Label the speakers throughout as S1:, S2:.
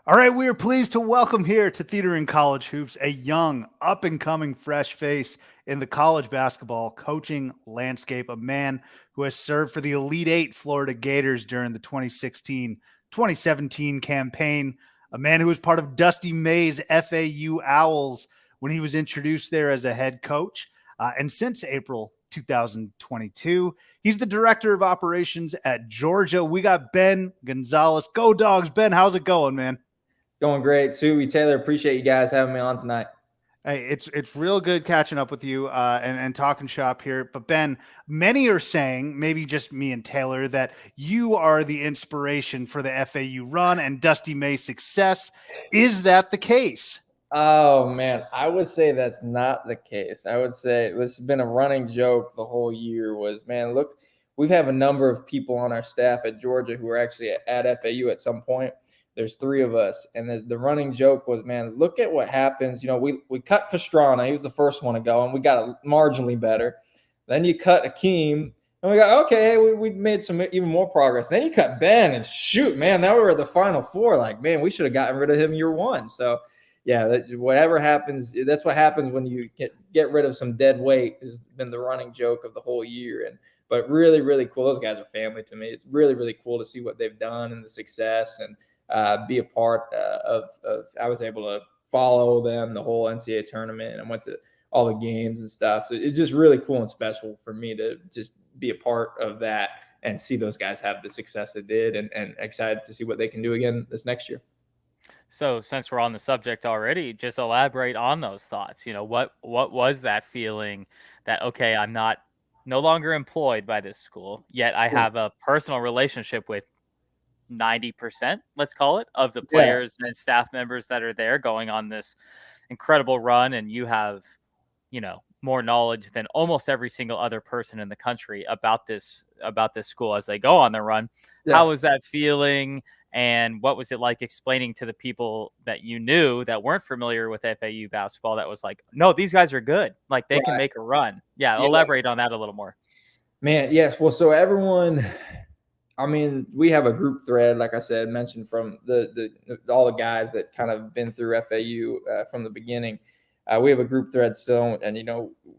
S1: All right, we are pleased to welcome here to Theater in College Hoops a young, up-and-coming fresh face in the college basketball coaching landscape, a man who has served for the Elite Eight Florida Gators during the 2016-2017 campaign, a man who was part of Dusty May's FAU Owls when he was introduced there as a head coach. And since April 2022, he's the director of operations at Georgia. We got Ben Gonzalez. Go Dogs. Ben, how's it going, man?
S2: Going great. Suey, Taylor, appreciate you guys having me on tonight.
S1: Hey, it's real good catching up with you and talking shop here. But Ben, many are saying, maybe just me and Taylor, that you are the inspiration for the FAU run and Dusty May's success. Is that the case?
S2: Oh, man, I would say that's not the case. I would say this has been a running joke the whole year was, man, look, we have a number of people on our staff at Georgia who are actually at FAU at some point. There's three of us. And the running joke was, man, look at what happens. You know, we cut Pastrana. He was the first one to go, and we got marginally better. Then you cut Akeem, and we got, okay, hey, we made some even more progress. Then you cut Ben, and shoot, man, now we're at the Final Four. Like, man, we should have gotten rid of him year one. So, yeah, whatever happens, that's what happens when you get rid of some dead weight has been the running joke of the whole year. But really, really cool. Those guys are family to me. It's really, really cool to see what they've done and the success and be a part of. I was able to follow them the whole NCAA tournament and I went to all the games and stuff. So it's just really cool and special for me to just be a part of that and see those guys have the success they did and excited to see what they can do again this next year.
S3: So since we're on the subject already, just elaborate on those thoughts. You know, what was that feeling that, okay, I'm no longer employed by this school, yet I have a personal relationship with 90%, let's call it, of the players and staff members that are there going on this incredible run, and you have, more knowledge than almost every single other person in the country about this school as they go on the run. How was that feeling? And what was it like explaining to the people that you knew that weren't familiar with FAU basketball that was like, no, these guys are good. Like they can make a run. Yeah, elaborate on that a little more.
S2: Man, yes. Well, so everyone, I mean, we have a group thread, like I said, mentioned from all the guys that kind of been through FAU from the beginning. We have a group thread still, and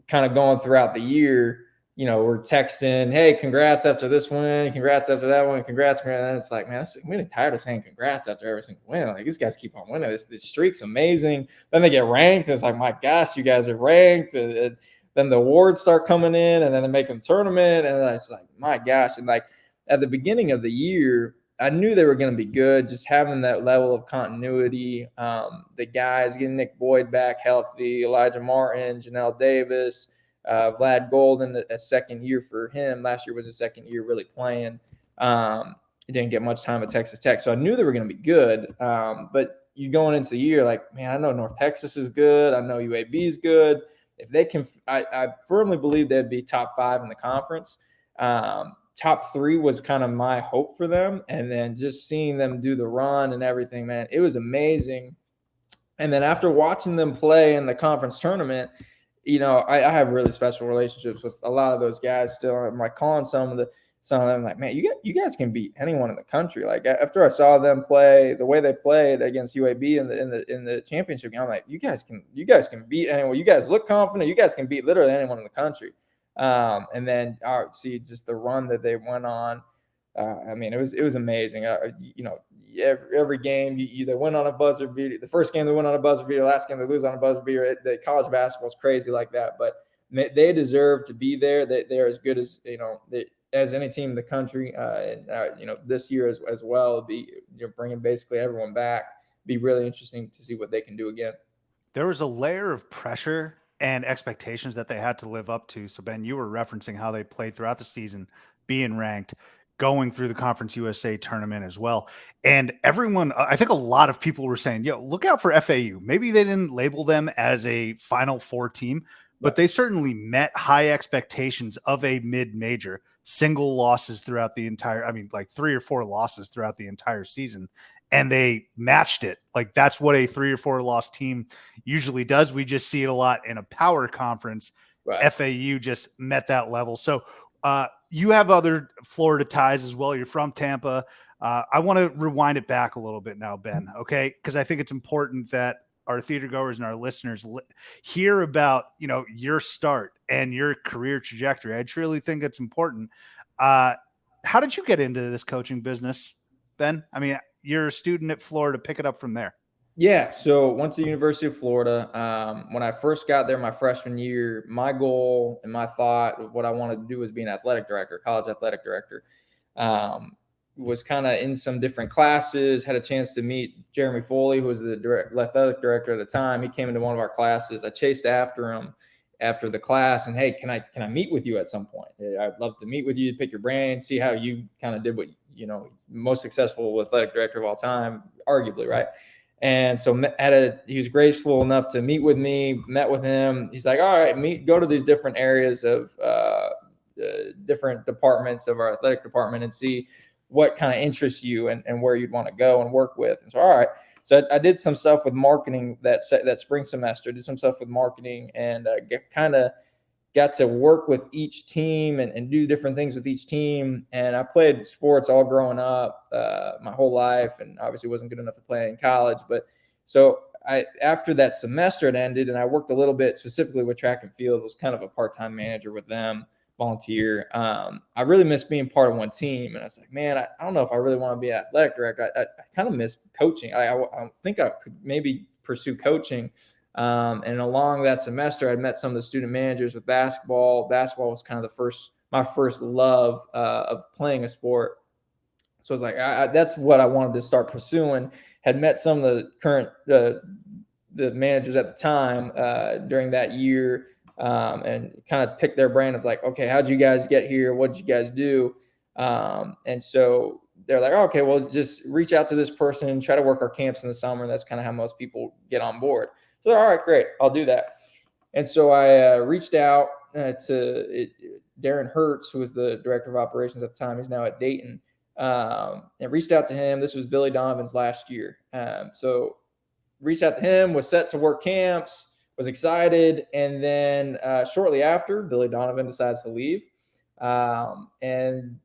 S2: kind of going throughout the year. We're texting, hey, congrats after this win, congrats after that one, congrats. And it's like, man, I'm getting tired of saying congrats after every single win. Like, these guys keep on winning. This streak's amazing. Then they get ranked. And it's like, my gosh, you guys are ranked. And then the awards start coming in, and then they're making the tournament. And it's like, my gosh. And like at the beginning of the year, I knew they were going to be good, just having that level of continuity. The guys getting Nick Boyd back healthy, Elijah Martin, Janelle Davis, Vlad Golden, a second year for him. Last year was his second year really playing. He didn't get much time at Texas Tech, so I knew they were going to be good. But you going into the year like, man, I know North Texas is good. I know UAB is good. If they can, I firmly believe they'd be top 5 in the conference. Top 3 was kind of my hope for them. And then just seeing them do the run and everything, man, it was amazing. And then after watching them play in the conference tournament, I have really special relationships with a lot of those guys still. I'm like calling some of them like, man, you guys can beat anyone in the country. Like after I saw them play the way they played against UAB in the championship game, I'm like, you guys can beat anyone. You guys look confident. You guys can beat literally anyone in the country. And then I see just the run that they went on. I mean, it was amazing. Every game you either win on a buzzer beater. The first game they win on a buzzer beater, last game they lose on a buzzer beater. The college basketball is crazy like that, but they deserve to be there. They're as good as as any team in the country. This year as well, bringing basically everyone back. Be really interesting to see what they can do again.
S1: There was a layer of pressure and expectations that they had to live up to. So Ben, you were referencing how they played throughout the season, being ranked, going through the Conference USA tournament as well. And everyone, I think a lot of people were saying, look out for FAU. Maybe they didn't label them as a Final Four team, but they certainly met high expectations of a mid-major. Single losses throughout the entire, like 3 or 4 losses throughout the entire season. And they matched it. Like that's what a 3 or 4 loss team usually does. We just see it a lot in a power conference. Right. FAU just met that level. So you have other Florida ties as well. You're from Tampa. I want to rewind it back a little bit now, Ben, okay? Because I think it's important that our theater goers and our listeners hear about, your start and your career trajectory. I truly think it's important. How did you get into this coaching business, Ben? I mean, you're a student at Florida. Pick it up from there.
S2: Yeah, so went to the University of Florida. When I first got there my freshman year, my goal and my thought, what I wanted to do was be an athletic director, college athletic director. Was kind of in some different classes, had a chance to meet Jeremy Foley, who was the athletic director at the time. He came into one of our classes. I chased after him after the class and, hey, can I meet with you at some point? I'd love to meet with you, pick your brain, see how you kind of did what, most successful athletic director of all time, arguably, right? And so he was graceful enough to meet with me, met with him. He's like, all right, go to these different areas of different departments of our athletic department and see what kind of interests you and where you'd want to go and work with. And so, all right. So I did some stuff with marketing that spring semester, did some stuff with marketing and got to work with each team and do different things with each team. And I played sports all growing up, my whole life, and obviously wasn't good enough to play in college. But so after that semester it ended, and I worked a little bit specifically with track and field, was kind of a part-time manager with them, volunteer. I really miss being part of one team. And I was like, man, I don't know if I really want to be an athletic director. I kind of miss coaching. I think I could maybe pursue coaching. And along that semester, I'd met some of the student managers with basketball. Basketball was kind of my first love of playing a sport. So I was like, that's what I wanted to start pursuing. Had met some of the current the managers at the time during that year, and kind of picked their brain of like, okay, how'd you guys get here? What did you guys do? And so they're like, oh, okay, well, just reach out to this person, try to work our camps in the summer. That's kind of how most people get on board. So, all right, great, I'll do that. And so I reached out to Darren Hertz, who was the director of operations at the time. He's now at Dayton, and reached out to him. This was Billy Donovan's last year. So reached out to him, was set to work camps, was excited. And then shortly after, Billy Donovan decides to leave. And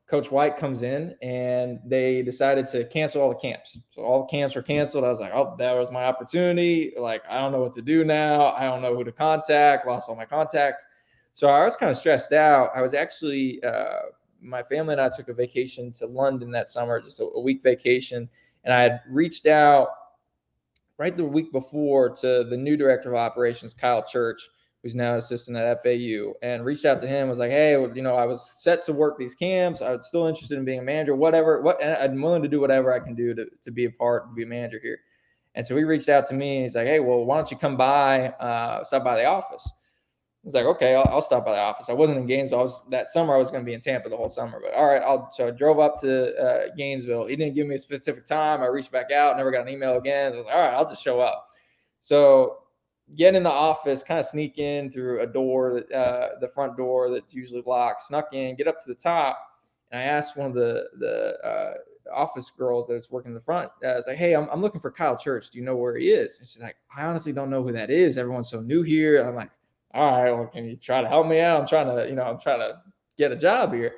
S2: Coach White comes in and they decided to cancel all the camps. So all the camps were canceled. I was like, oh, that was my opportunity. Like, I don't know what to do now. I don't know who to contact, lost all my contacts. So I was kind of stressed out. I was actually, my family and I took a vacation to London that summer, just a week vacation. And I had reached out right the week before to the new director of operations, Kyle Church, who's now an assistant at FAU, and reached out to him, was like, hey, I was set to work these camps. I was still interested in being a manager, and I'm willing to do whatever I can do to be to be a manager here. And so he reached out to me and he's like, hey, well, why don't you come by, stop by the office? I was like, okay, I'll stop by the office. I wasn't in Gainesville. That summer I was going to be in Tampa the whole summer, but all right. So I drove up to Gainesville. He didn't give me a specific time. I reached back out, never got an email again. I was like, all right, I'll just show up. So get in the office, kind of sneak in through a door, the front door that's usually locked, snuck in, get up to the top. And I asked one of the office girls that's working in the front, I was like, hey, I'm looking for Kyle Church. Do you know where he is? And she's like, I honestly don't know who that is. Everyone's so new here. I'm like, all right, well, can you try to help me out? I'm trying to get a job here.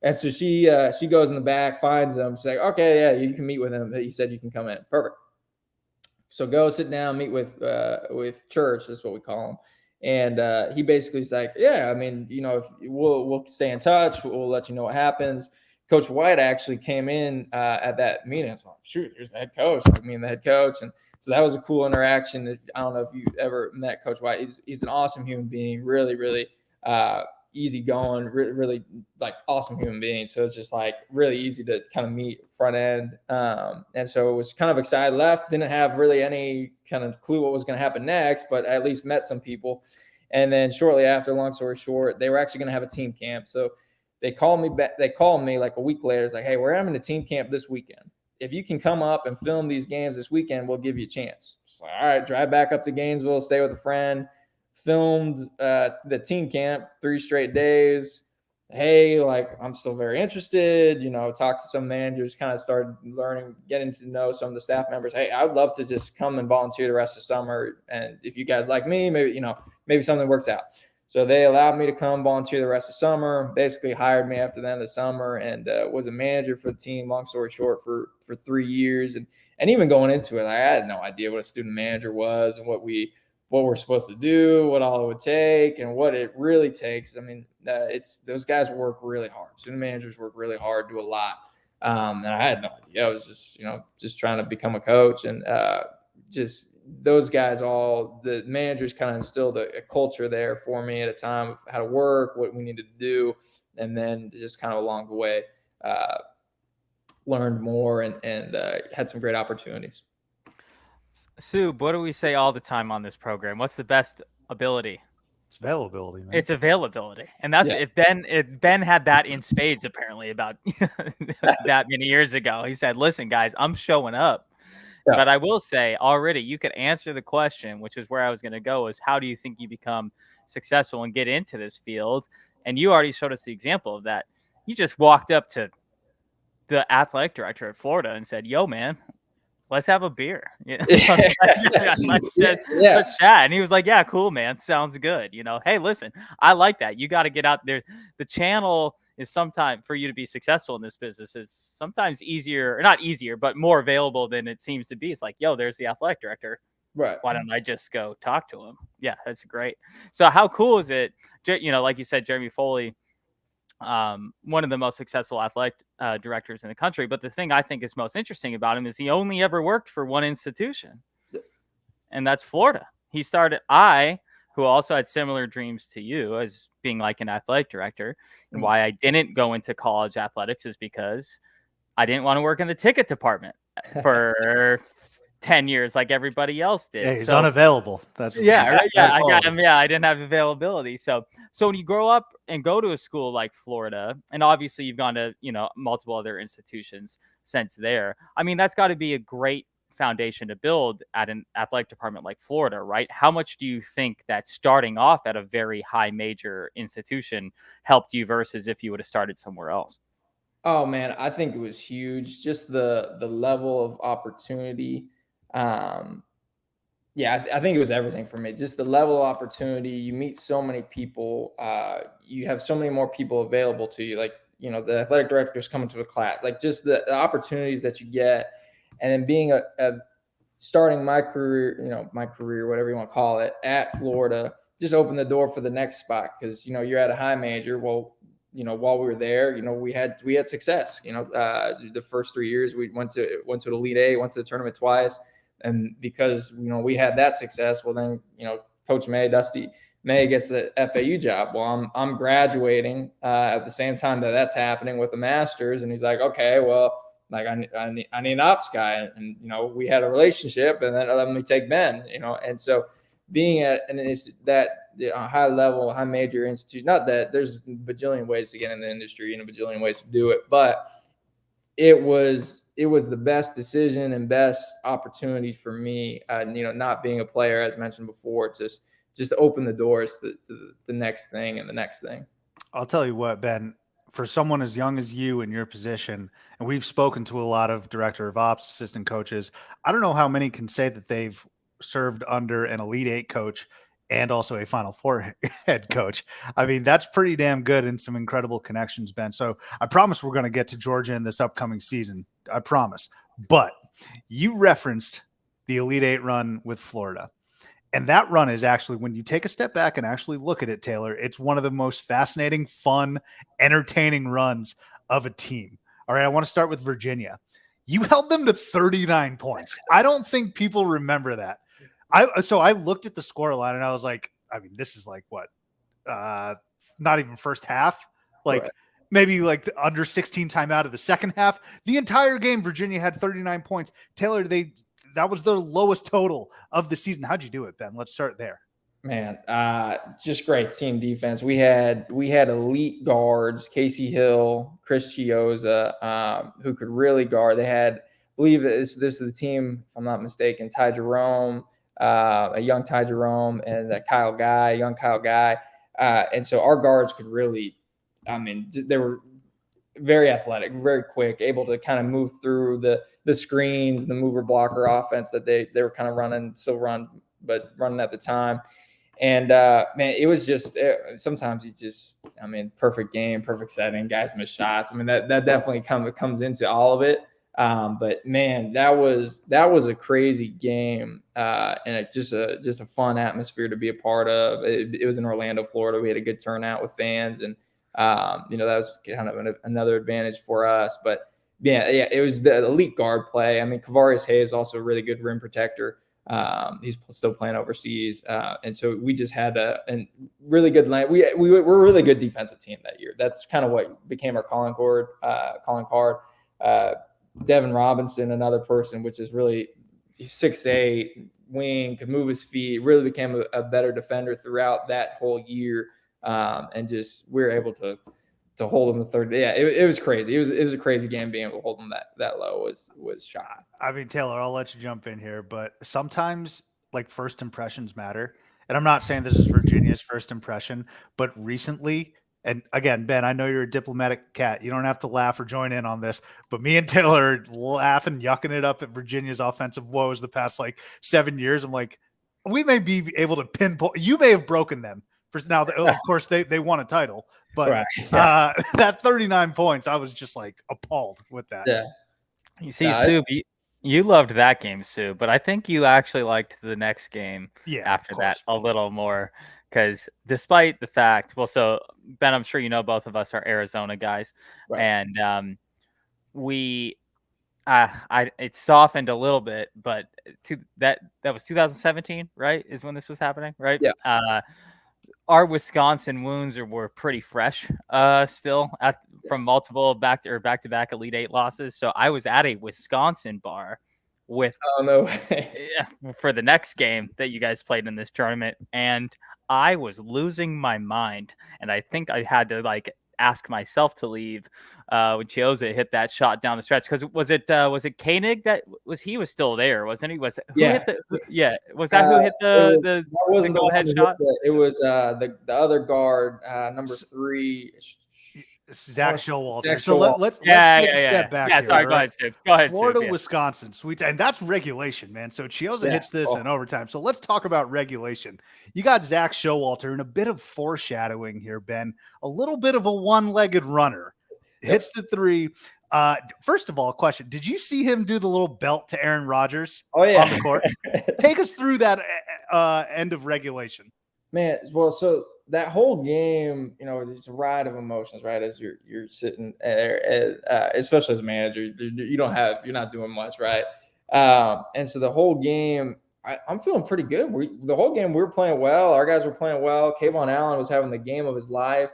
S2: And so she goes in the back, finds him. She's like, okay, yeah, you can meet with him. He said you can come in. Perfect. So go sit down, meet with Church, that's what we call him. And he basically is like, yeah, I mean, if we'll stay in touch, we'll let you know what happens. Coach White actually came in at that meeting. So, shoot, here's the head coach. Me and the head coach. And so that was a cool interaction. I don't know if you ever met Coach White. He's an awesome human being, really, really easygoing, really like awesome human being. So it's just like really easy to kind of meet front end. And so it was kind of excited, left, didn't have really any kind of clue what was going to happen next, but I at least met some people. And then shortly after, long story short, they were actually going to have a team camp. So they called me back. They called me like a week later. It's like, hey, we're having a team camp this weekend. If you can come up and film these games this weekend, we'll give you a chance. So, all right, drive back up to Gainesville, stay with a friend. Filmed the team camp 3 straight days. Hey, like, I'm still very interested, talked to some managers, kind of started learning, getting to know some of the staff members. Hey, I'd love to just come and volunteer the rest of the summer. And if you guys like me, maybe something works out. So they allowed me to come volunteer the rest of summer, basically hired me after the end of the summer, and was a manager for the team, long story short, for 3 years. And even going into it, I had no idea what a student manager was and what we're supposed to do, what all it would take, and what it really takes. I mean, it's those guys work really hard. Student managers work really hard, do a lot. And I had no idea. I was just trying to become a coach, and just those guys, all the managers kind of instilled a culture there for me at a time of how to work, what we needed to do. And then just kind of along the way, learned more and had some great opportunities.
S3: Sue, what do we say all the time on this program? What's the best ability?
S1: It's availability, man.
S3: It's availability. And that's
S2: Yes.
S3: if Ben had that in spades, apparently, about that many years ago. He said, listen, guys, I'm showing up.
S2: Yeah.
S3: But I will say already you could answer the question, which is where I was going to go, is how do you think you become successful and get into this field? And you already showed us the example of that. You just walked up to the athletic director at Florida and said, yo, man, let's have a beer. Let's chat. And he was like, yeah, cool, man. Sounds good. Hey, listen, I like that. You got to get out there. The channel is sometimes, for you to be successful in this business, is sometimes easier, or not easier, but more available than it seems to be. It's like, yo, there's the athletic director.
S2: Right.
S3: Why don't I just go talk to him? Yeah, that's great. So how cool is it? Like you said, Jeremy Foley, one of the most successful athletic directors in the country. But the thing I think is most interesting about him is he only ever worked for one institution, and that's Florida. He started, who also had similar dreams to you as being like an athletic director, and why I didn't go into college athletics is because I didn't want to work in the ticket department for 10 years like everybody else did.
S1: Yeah, he's unavailable. That's
S3: right. Yeah, I got him. Yeah, I didn't have availability. So when you grow up and go to a school like Florida, and obviously you've gone to multiple other institutions since there. I mean, that's got to be a great foundation to build at an athletic department like Florida, right? How much do you think that starting off at a very high major institution helped you versus if you would have started somewhere else?
S2: Oh man, I think it was huge. Just the level of opportunity. Yeah, I think it was everything for me. Just the level of opportunity. You meet so many people. You have so many more people available to you. Like, the athletic directors coming to a class, like just the opportunities that you get. And then being starting my career, whatever you want to call it, at Florida, just opened the door for the next spot. Cause you're at a high major. Well, while we were there, we had success. The first 3 years we went to Elite Eight, went to the tournament twice. And because, we had that success, well then, Coach Dusty May gets the FAU job. Well, I'm graduating at the same time that's happening with the Masters. And he's like, okay, well, like I need an ops guy. And, we had a relationship, and then let me take Ben, and so being at that high level, high major institute, not that there's a bajillion ways to get in the industry and a bajillion ways to do it, but it was the best decision and best opportunity for me, not being a player, as mentioned before, just open the doors to the next thing and the next thing.
S1: I'll tell you what, Ben, for someone as young as you in your position, and we've spoken to a lot of director of ops, assistant coaches, I don't know how many can say that they've served under an Elite Eight coach and also a Final Four head coach. I mean, that's pretty damn good and some incredible connections, Ben. So I promise we're going to get to Georgia in this upcoming season. I promise. But you referenced the Elite Eight run with Florida. And that run is actually, when you take a step back and actually look at it, Taylor, it's one of the most fascinating, fun, entertaining runs of a team. All right, I want to start with Virginia. You held them to 39 points. I don't think people remember that. So I looked at the scoreline and I was like, I mean, this is like what? Not even first half. Like
S2: Right.
S1: Maybe like the under 16 time out of the second half. The entire game, Virginia had 39 points. Taylor, that was their lowest total of the season. How'd you do it, Ben? Let's start there.
S2: Man, just great team defense. We had elite guards, Casey Hill, Chris Chioza, who could really guard. They had, I believe this is the team, if I'm not mistaken, Ty Jerome, a young Ty Jerome, and a young Kyle Guy. And so our guards could really, they were very athletic, very quick, able to kind of move through the screens, the mover blocker offense that they were kind of running at the time. And man, it was just sometimes it's just, I mean, perfect game, perfect setting, guys miss shots. I mean, that definitely comes into all of it. But man, that was a crazy game, and just a fun atmosphere to be a part of. It was in Orlando, Florida. We had a good turnout with fans, and that was kind of another advantage for us. But yeah, it was the elite guard play. I mean, Kavarius Hayes is also a really good rim protector. He's still playing overseas, and so we just had a really good line. We were a really good defensive team that year. That's kind of what became our calling card. Devin Robinson, another person, which is really 6'8", wing, could move his feet, really became a better defender throughout that whole year, and just we were able to hold them the third. Yeah, it was crazy. It was a crazy game. Being able to hold them that low was shot.
S1: I mean, Taylor, I'll let you jump in here, but sometimes like first impressions matter. And I'm not saying this is Virginia's first impression, but recently, and again, Ben, I know you're a diplomatic cat. You don't have to laugh or join in on this, but me and Taylor are laughing, yucking it up at Virginia's offensive woes the past like 7 years. I'm like, we may be able to pinpoint. You may have broken them. For now, of course, they won a title, but
S2: Right. Yeah.
S1: that 39 points, I was just like appalled with that.
S2: Yeah.
S3: You see, Sue, you loved that game, Sue, but I think you actually liked the next game after that a little more, because despite the fact, well, so Ben, I'm sure you know both of us are Arizona guys,
S2: Right.
S3: and it softened a little bit, but that was 2017, right? Is when this was happening, right?
S2: Yeah.
S3: Our Wisconsin wounds were pretty fresh still from multiple back-to-back Elite Eight losses. So I was at a Wisconsin bar with for the next game that you guys played in this tournament, and I was losing my mind, and I think I had to like ask myself to leave when Chiozza hit that shot down the stretch. Because was it Koenig that was still there, wasn't he? Was it who hit was that who hit the go ahead shot?
S2: It was the other guard, number 3.
S1: Zach Showalter. So let's take a step back here.
S3: Sorry, go ahead, Steve. Go ahead,
S1: Florida, Wisconsin, sweet, and that's regulation, man. So Chiozza hits this in overtime. So let's talk about regulation. You got Zach Showalter, and a bit of foreshadowing here, Ben. A little bit of a one-legged runner. Hits the three. First of all, question: did you see him do the little belt to Aaron Rodgers on the court? Take us through that end of regulation.
S2: Man, well, so that whole game, it's a ride of emotions, right? As you're sitting there, especially as a manager, you're not doing much, right? And so the whole game, I'm feeling pretty good. The whole game we were playing well. Our guys were playing well. Kayvon Allen was having the game of his life.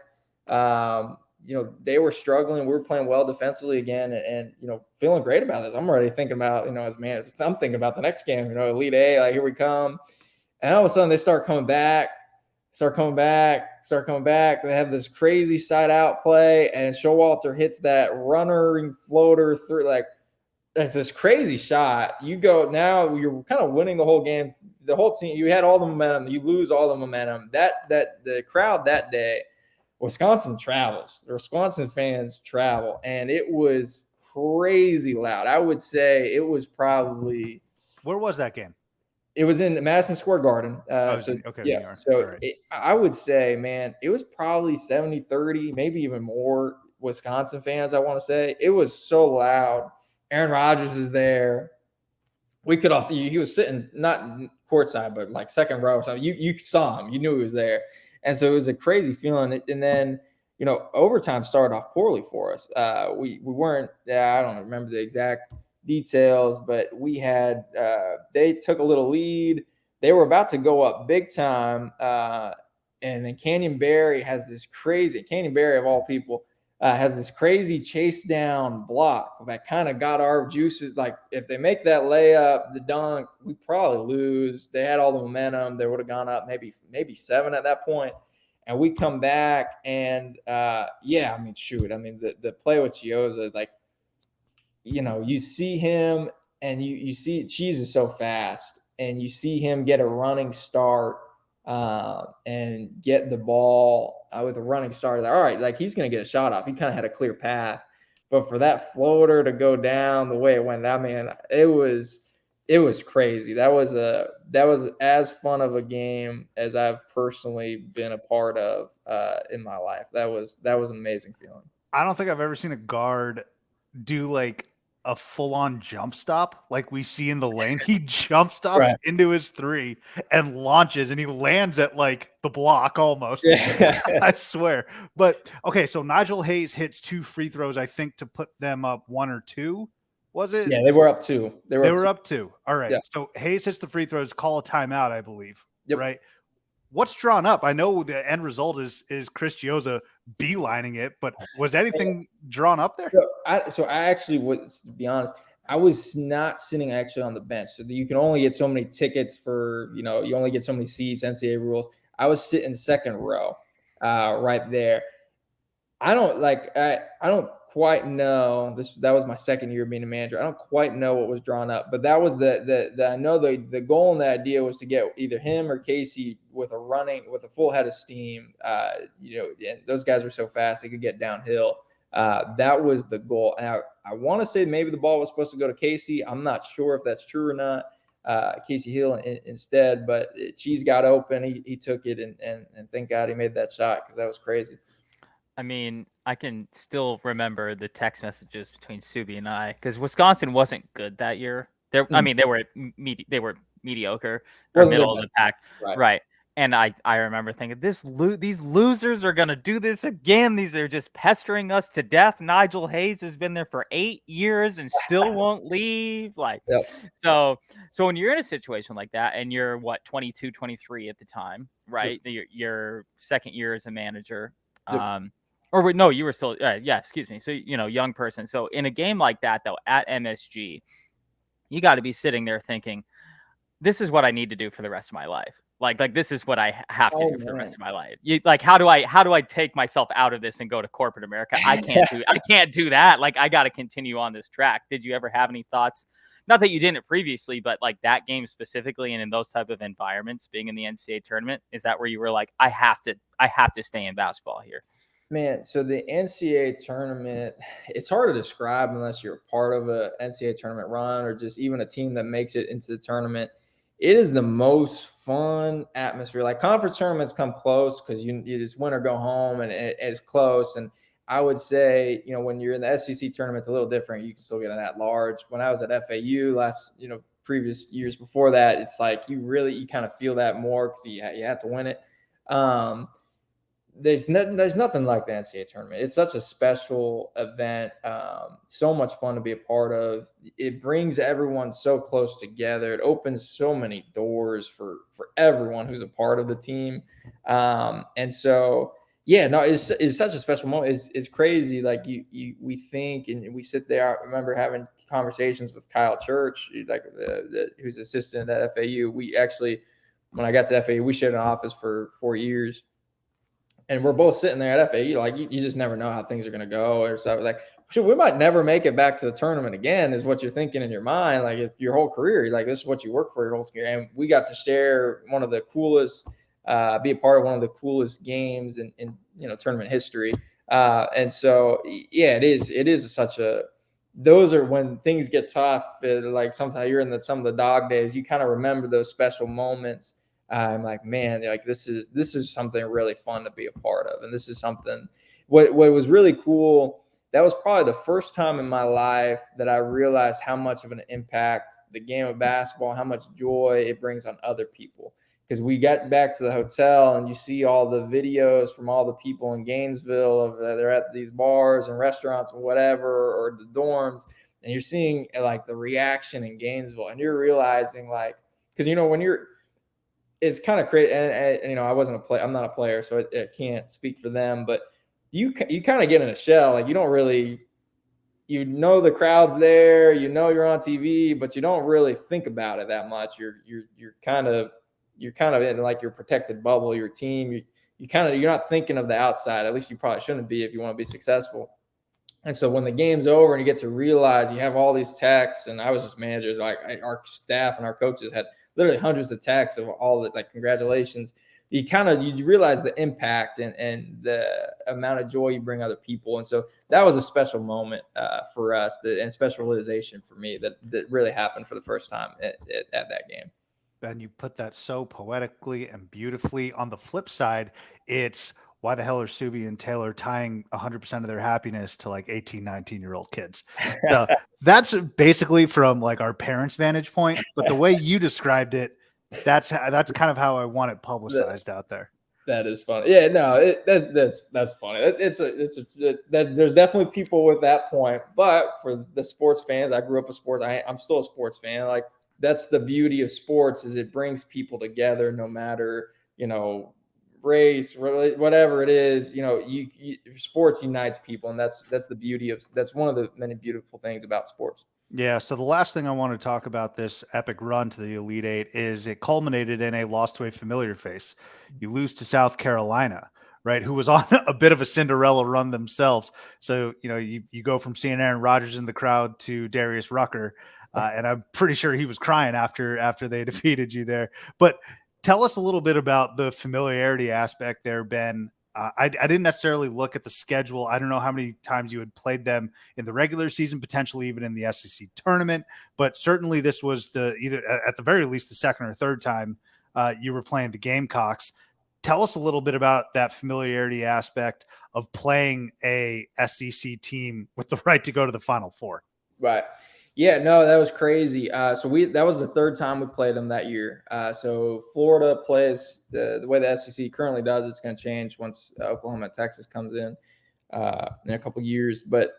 S2: They were struggling. We were playing well defensively again, and feeling great about this. I'm already thinking about, as a manager, I'm thinking about the next game. Elite A, like here we come, and all of a sudden they start coming back. They have this crazy side out play, and Showalter hits that running floater through. Like, that's this crazy shot. You go now, you're kind of winning the whole game. The whole team, you had all the momentum. You lose all the momentum. That the crowd that day, Wisconsin travels. The Wisconsin fans travel, and it was crazy loud. I would say it was probably.
S1: Where was that game?
S2: It was in Madison Square Garden. I would say, man, it was probably 70-30, maybe even more Wisconsin fans, I want to say. It was so loud. Aaron Rodgers is there. We could all see he was sitting not courtside, but like second row. So you saw him. You knew he was there. And so it was a crazy feeling. And then, overtime started off poorly for us. We weren't – I don't remember the exact – details, but we had they took a little lead. They were about to go up big time, and then Canyon Barry of all people has this crazy chase down block that kind of got our juices. Like, if they make that layup, the dunk, we probably lose. They had all the momentum. They would have gone up maybe 7 at that point. And we come back, and the play with Chiozza, like, you see him, and you see Cheese is so fast, and you see him get a running start and get the ball with a running start. Like, all right, like he's going to get a shot off. He kind of had a clear path. But for that floater to go down the way it went, I mean, it was It was crazy. That was as fun of a game as I've personally been a part of in my life. That was an amazing feeling.
S1: I don't think I've ever seen a guard do like a full-on jump stop like we see in the lane. He jump stops
S2: Right.
S1: into his three and launches, and he lands at like the block almost.
S2: Yeah.
S1: I swear. But okay, so Nigel Hayes hits 2 free throws, I think, to put them up 1 or 2. Was it?
S2: Yeah, they were up 2.
S1: They were up 2. All right.
S2: Yeah.
S1: So Hayes hits the free throws, call a timeout, I believe.
S2: Yep.
S1: Right. What's drawn up? I know the end result is Chris Gioza beelining it, but was anything drawn up there?
S2: So I actually was, to be honest, I was not sitting actually on the bench. So you can only get so many tickets for, you only get so many seats, NCAA rules. I was sitting second row, right there. I don't quite know that was my second year being a manager. I don't quite know what was drawn up, but that was I know the goal and the idea was to get either him or Casey with a full head of steam. And those guys were so fast they could get downhill. That was the goal. And I want to say maybe the ball was supposed to go to Casey. I'm not sure if that's true or not. Casey Hill instead, but Cheese got open. He took it and thank God he made that shot because that was crazy.
S3: I mean, I can still remember the text messages between Subi and I because Wisconsin wasn't good that year. I mean, they were mediocre or middle of the pack, right? And I remember thinking, these losers are gonna do this again. These are just pestering us to death. Nigel Hayes has been there for 8 years and still won't leave. Like,
S2: Yep.
S3: So when you're in a situation like that, and you're 22, 23 at the time, right?
S2: Yep.
S3: Your second year as a manager.
S2: Yep.
S3: Or no, you were still, excuse me. So, young person. So in a game like that, though, at MSG, you got to be sitting there thinking, this is what I need to do for the rest of my life. Like this is what I have to do for the rest of my life. How do I take myself out of this and go to corporate America? I can't do that. Like, I got to continue on this track. Did you ever have any thoughts? Not that you didn't previously, but like that game specifically, and in those type of environments, being in the NCAA tournament, is that where you were like, I have to stay in basketball here?
S2: Man, so the NCAA tournament, it's hard to describe unless you're a part of a NCAA tournament run or just even a team that makes it into the tournament. It is the most fun atmosphere. Like, conference tournaments come close because you just win or go home, and it's close. And I would say, when you're in the SEC tournament, it's a little different. You can still get an at-large. When I was at FAU previous years before that, it's like you kind of feel that more because you have to win it. There's nothing like the NCAA tournament. It's such a special event. So much fun to be a part of. It brings everyone so close together. It opens so many doors for everyone who's a part of the team. And so, yeah, no, it's such a special moment. It's crazy. Like we think, and we sit there. I remember having conversations with Kyle Church, like who's assistant at FAU. We actually, when I got to FAU, we shared an office for 4 years. And we're both sitting there at FAU, like you just never know how things are going to go or stuff. Like, we might never make it back to the tournament again, is what you're thinking in your mind. Like, your whole career, like, this is what you work for your whole career. And we got to share one of the coolest, be a part of one of the coolest games in tournament history. And so, yeah, it is such a. Those are when things get tough. Like, sometimes you're in some of the dog days. You kind of remember those special moments. I'm like, man, like this is something really fun to be a part of. And this is something, what was really cool. That was probably the first time in my life that I realized how much of an impact the game of basketball, how much joy it brings on other people. Because we got back to the hotel and you see all the videos from all the people in Gainesville they're at these bars and restaurants and whatever, or the dorms. And you're seeing like the reaction in Gainesville, and you're realizing, like, because, it's kind of crazy. And I wasn't a player. I'm not a player, so I can't speak for them. But you kind of get in a shell. Like, you don't really, the crowd's there. You're on TV, but you don't really think about it that much. You're kind of in like your protected bubble. Your team. You're not thinking of the outside. At least you probably shouldn't be if you want to be successful. And so when the game's over and you get to realize you have all these texts, and I was just managers, like our staff and our coaches had literally hundreds of texts of all the, like, congratulations. you realize the impact and the amount of joy you bring other people. And so that was a special moment for us, and special realization for me that really happened for the first time at that game.
S1: Ben, you put that so poetically and beautifully. On the flip side, it's why the hell are Subi and Taylor tying 100% of their happiness to like 18, 19-year-old kids? So that's basically from like our parents' vantage point. But the way you described it, that's kind of how I want it publicized out there.
S2: That is funny. Yeah, no, that's funny. There's definitely people with that point, but for the sports fans, I grew up a sports. I'm still a sports fan. Like, that's the beauty of sports, is it brings people together, no matter, race, whatever it is. Sports unites people, and that's one of the many beautiful things about sports.
S1: Yeah, so the last thing I want to talk about this epic run to the Elite Eight is it culminated in a loss to a familiar face. You lose to South Carolina, right, who was on a bit of a Cinderella run themselves. So, you go from seeing Aaron Rodgers in the crowd to Darius Rucker, and I'm pretty sure he was crying after they defeated you there. But tell us a little bit about the familiarity aspect there, Ben. I didn't necessarily look at the schedule. I don't know how many times you had played them in the regular season, potentially even in the SEC tournament, but certainly this was either at the very least the second or third time you were playing the Gamecocks. Tell us a little bit about that familiarity aspect of playing a SEC team with the right to go to the Final Four.
S2: Right. Yeah, no, that was crazy. So that was the third time we played them that year. So Florida plays the way the SEC currently does. It's going to change once Oklahoma and Texas comes in a couple of years. But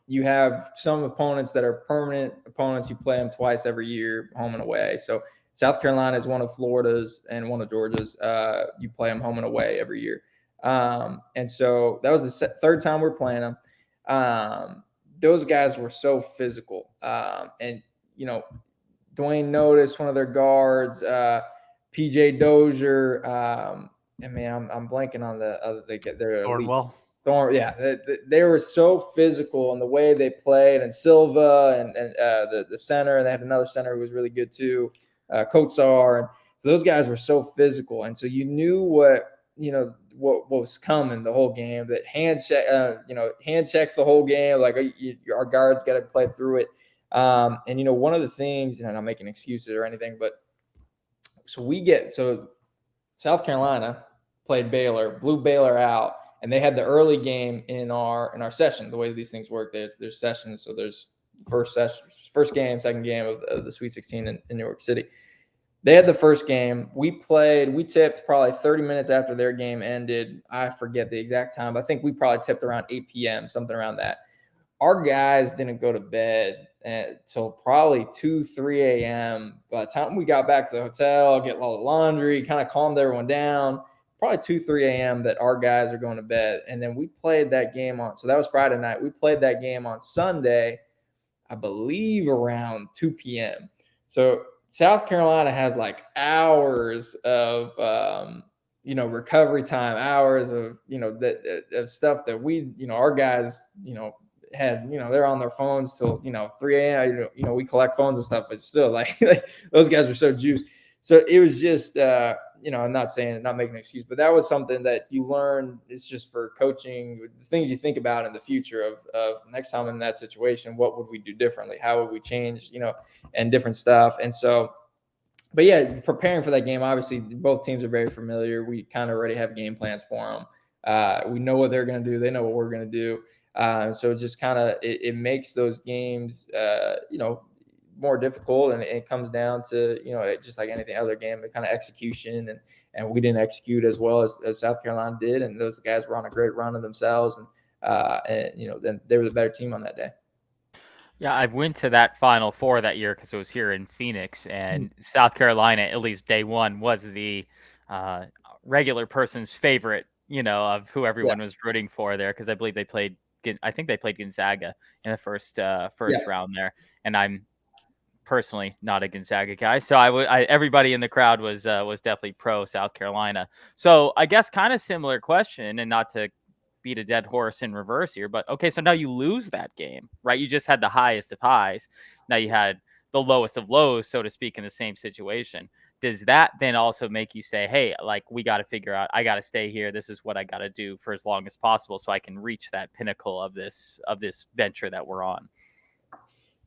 S2: you have some opponents that are permanent opponents. You play them twice every year, home and away. So South Carolina is one of Florida's and one of Georgia's. You play them home and away every year. And so that was the third time we're playing them. Those guys were so physical. And, Dwayne Notice, one of their guards, PJ Dozier, and man, I'm blanking on the other.
S1: Thornwell.
S2: Yeah, they were so physical in the way they played, and Silva and the center, and they had another center who was really good too, Kotsar, and so those guys were so physical, and so you knew what was coming the whole game. That hand checks the whole game. Like, our guards got to play through it. And one of the things, and I'm not making excuses or anything, but so South Carolina played Baylor, blew Baylor out, and they had the early game in our session. The way these things work, there's sessions. So there's first game, second game of the Sweet 16 in New York City. They had the first game. We tipped probably 30 minutes after their game ended. I forget the exact time, but I think we probably tipped around 8 p.m., something around that. Our guys didn't go to bed until probably 2, 3 a.m. By the time we got back to the hotel, get all the laundry, kind of calmed everyone down, probably 2, 3 a.m. that our guys are going to bed. And then we played that game so that was Friday night. We played that game on Sunday, I believe around 2 p.m. So South Carolina has like hours of, recovery time, hours of, of stuff that our guys, had, they're on their phones till, 3 a.m. We collect phones and stuff, but still like those guys are so juiced. So it was just, I'm not making an excuse, but that was something that you learn. It's just for coaching, the things you think about in the future of next time in that situation, what would we do differently? How would we change, and different stuff. And so, but yeah, preparing for that game, obviously both teams are very familiar. We kind of already have game plans for them. We know what they're going to do. They know what we're going to do. So it just kind of, it makes those games, more difficult, and it comes down to, just like anything other game, the kind of execution, and we didn't execute as well as South Carolina did. And those guys were on a great run of themselves. And then they were the better team on that day.
S3: Yeah, I went to that Final Four that year because it was here in Phoenix, and South Carolina, at least day one, was the regular person's favorite, of who everyone was rooting for there, because I believe they played Gonzaga in the first round there, and I'm personally not a Gonzaga guy, so everybody in the crowd was definitely pro South Carolina. So I guess kind of similar question, and not to beat a dead horse in reverse here, but okay, so now you lose that game, right? You just had the highest of highs. Now you had the lowest of lows, so to speak, in the same situation. does that then also make you say, hey, like, we got to figure out, I got to stay here. This is what I got to do for as long as possible so I can reach that pinnacle of this venture that we're on?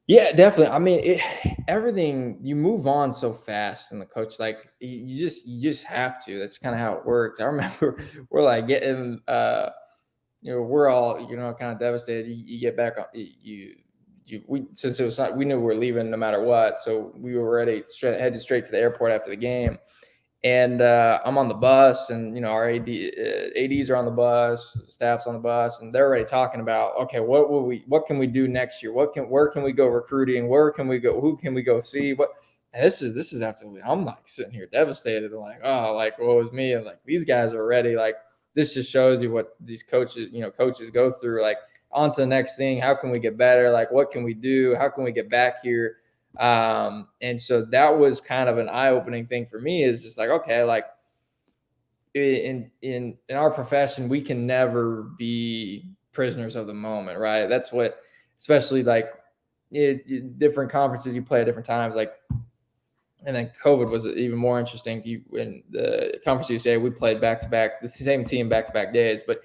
S2: Yeah, definitely. I mean, everything, you move on so fast, and the coach, like, you just have to. That's kind of how it works. I remember we're like getting, we're all, kind of devastated. You get back on, since it was not, we knew we were leaving no matter what, so we were headed straight to the airport after the game. And I'm on the bus, and our ADs are on the bus, staff's on the bus, and they're already talking about, okay, what can we do next year? Where can we go recruiting? Where can we go? Who can we go see? And this is absolutely. I'm like sitting here devastated, and like, oh, like, what was me? And like, these guys are ready. Like, this just shows you what these coaches go through. Like, on to the next thing. How can we get better? Like, what can we do? How can we get back here? And so that was kind of an eye-opening thing for me, is just like, okay, like, in our profession, we can never be prisoners of the moment, right? That's what, especially like different conferences you play at different times, like, and then COVID was even more interesting. In the Conference USA, we played back-to-back, the same team back-to-back days, but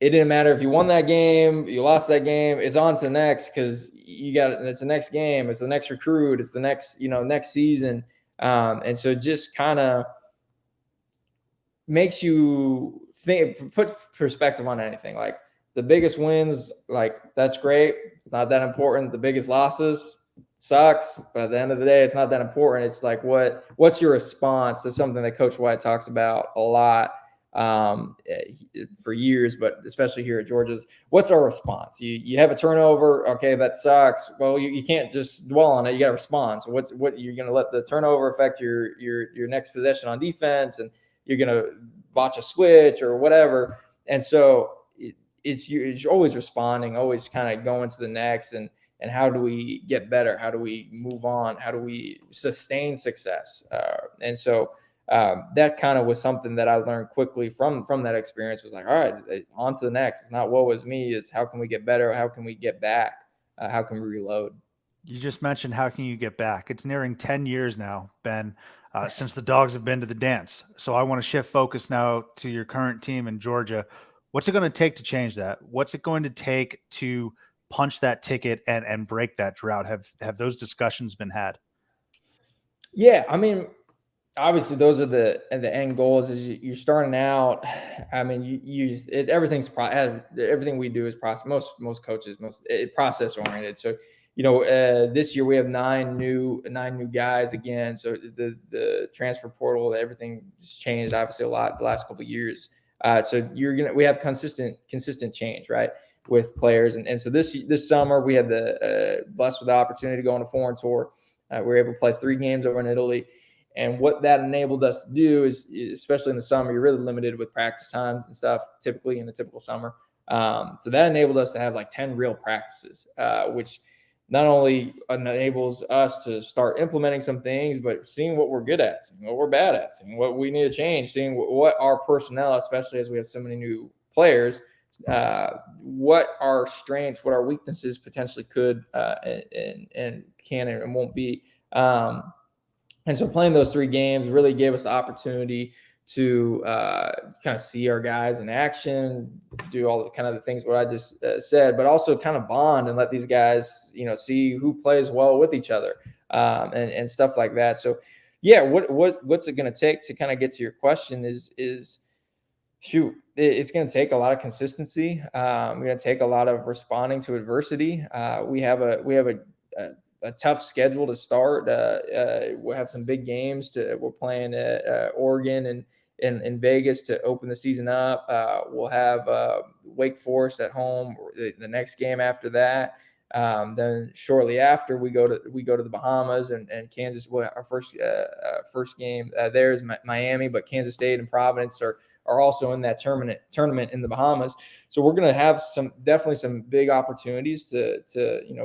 S2: it didn't matter if you won that game, you lost that game, it's on to the next, because it's the next game, it's the next recruit, it's the next, next season. And so it just kind of makes you put perspective on anything. Like, the biggest wins, like, that's great. It's not that important. The biggest losses sucks, but at the end of the day, it's not that important. It's like, what's your response? That's something that Coach White talks about a lot for years, but especially here at Georgia's. What's our response? You have a turnover, okay, that sucks. Well, you can't just dwell on it. You got to respond. So what you're going to let the turnover affect your next possession on defense, and you're going to botch a switch or whatever. And so you're always responding, always kind of going to the next, and how do we get better? How do we move on? How do we sustain success? And so that kind of was something that I learned quickly from that experience. Was like, all right, on to the next. It's not what was me, is how can we get better? How can we get back? How can we reload?
S1: You just mentioned, how can you get back? It's nearing 10 years now, Ben, since the Dogs have been to the dance. So I want to shift focus now to your current team in Georgia. What's it going to take to change that? What's it going to take to punch that ticket and break that drought? Have those discussions been had?
S2: Yeah, I mean, obviously those are the end goals. Is you're starting out. I mean, everything we do is process. Most coaches, process oriented. So, this year we have nine new guys again. So the transfer portal, everything's changed obviously a lot the last couple of years. So we have consistent change, right, with players. And so this summer we had the blessed with the opportunity to go on a foreign tour. We were able to play 3 games over in Italy. And what that enabled us to do is, especially in the summer, you're really limited with practice times and stuff, typically in a typical summer. So that enabled us to have like 10 real practices, which not only enables us to start implementing some things, but seeing what we're good at, seeing what we're bad at, seeing what we need to change, seeing what our personnel, especially as we have so many new players, what our strengths, what our weaknesses potentially could and can and won't be. And so playing those 3 games really gave us the opportunity to kind of see our guys in action, do all the kind of the things what I just said, but also kind of bond and let these guys, see who plays well with each other, and stuff like that. So, yeah, what's it going to take to kind of get to your question is shoot, it's going to take a lot of consistency. We're going to take a lot of responding to adversity. We have a tough schedule to start. We'll have some big games. We're playing at Oregon and in Vegas to open the season up. We'll have Wake Forest at home the next game after that. Then shortly after we go to the Bahamas and Kansas. Well, our first game there is Miami, but Kansas State and Providence are also in that tournament in the Bahamas. So we're going to have definitely some big opportunities to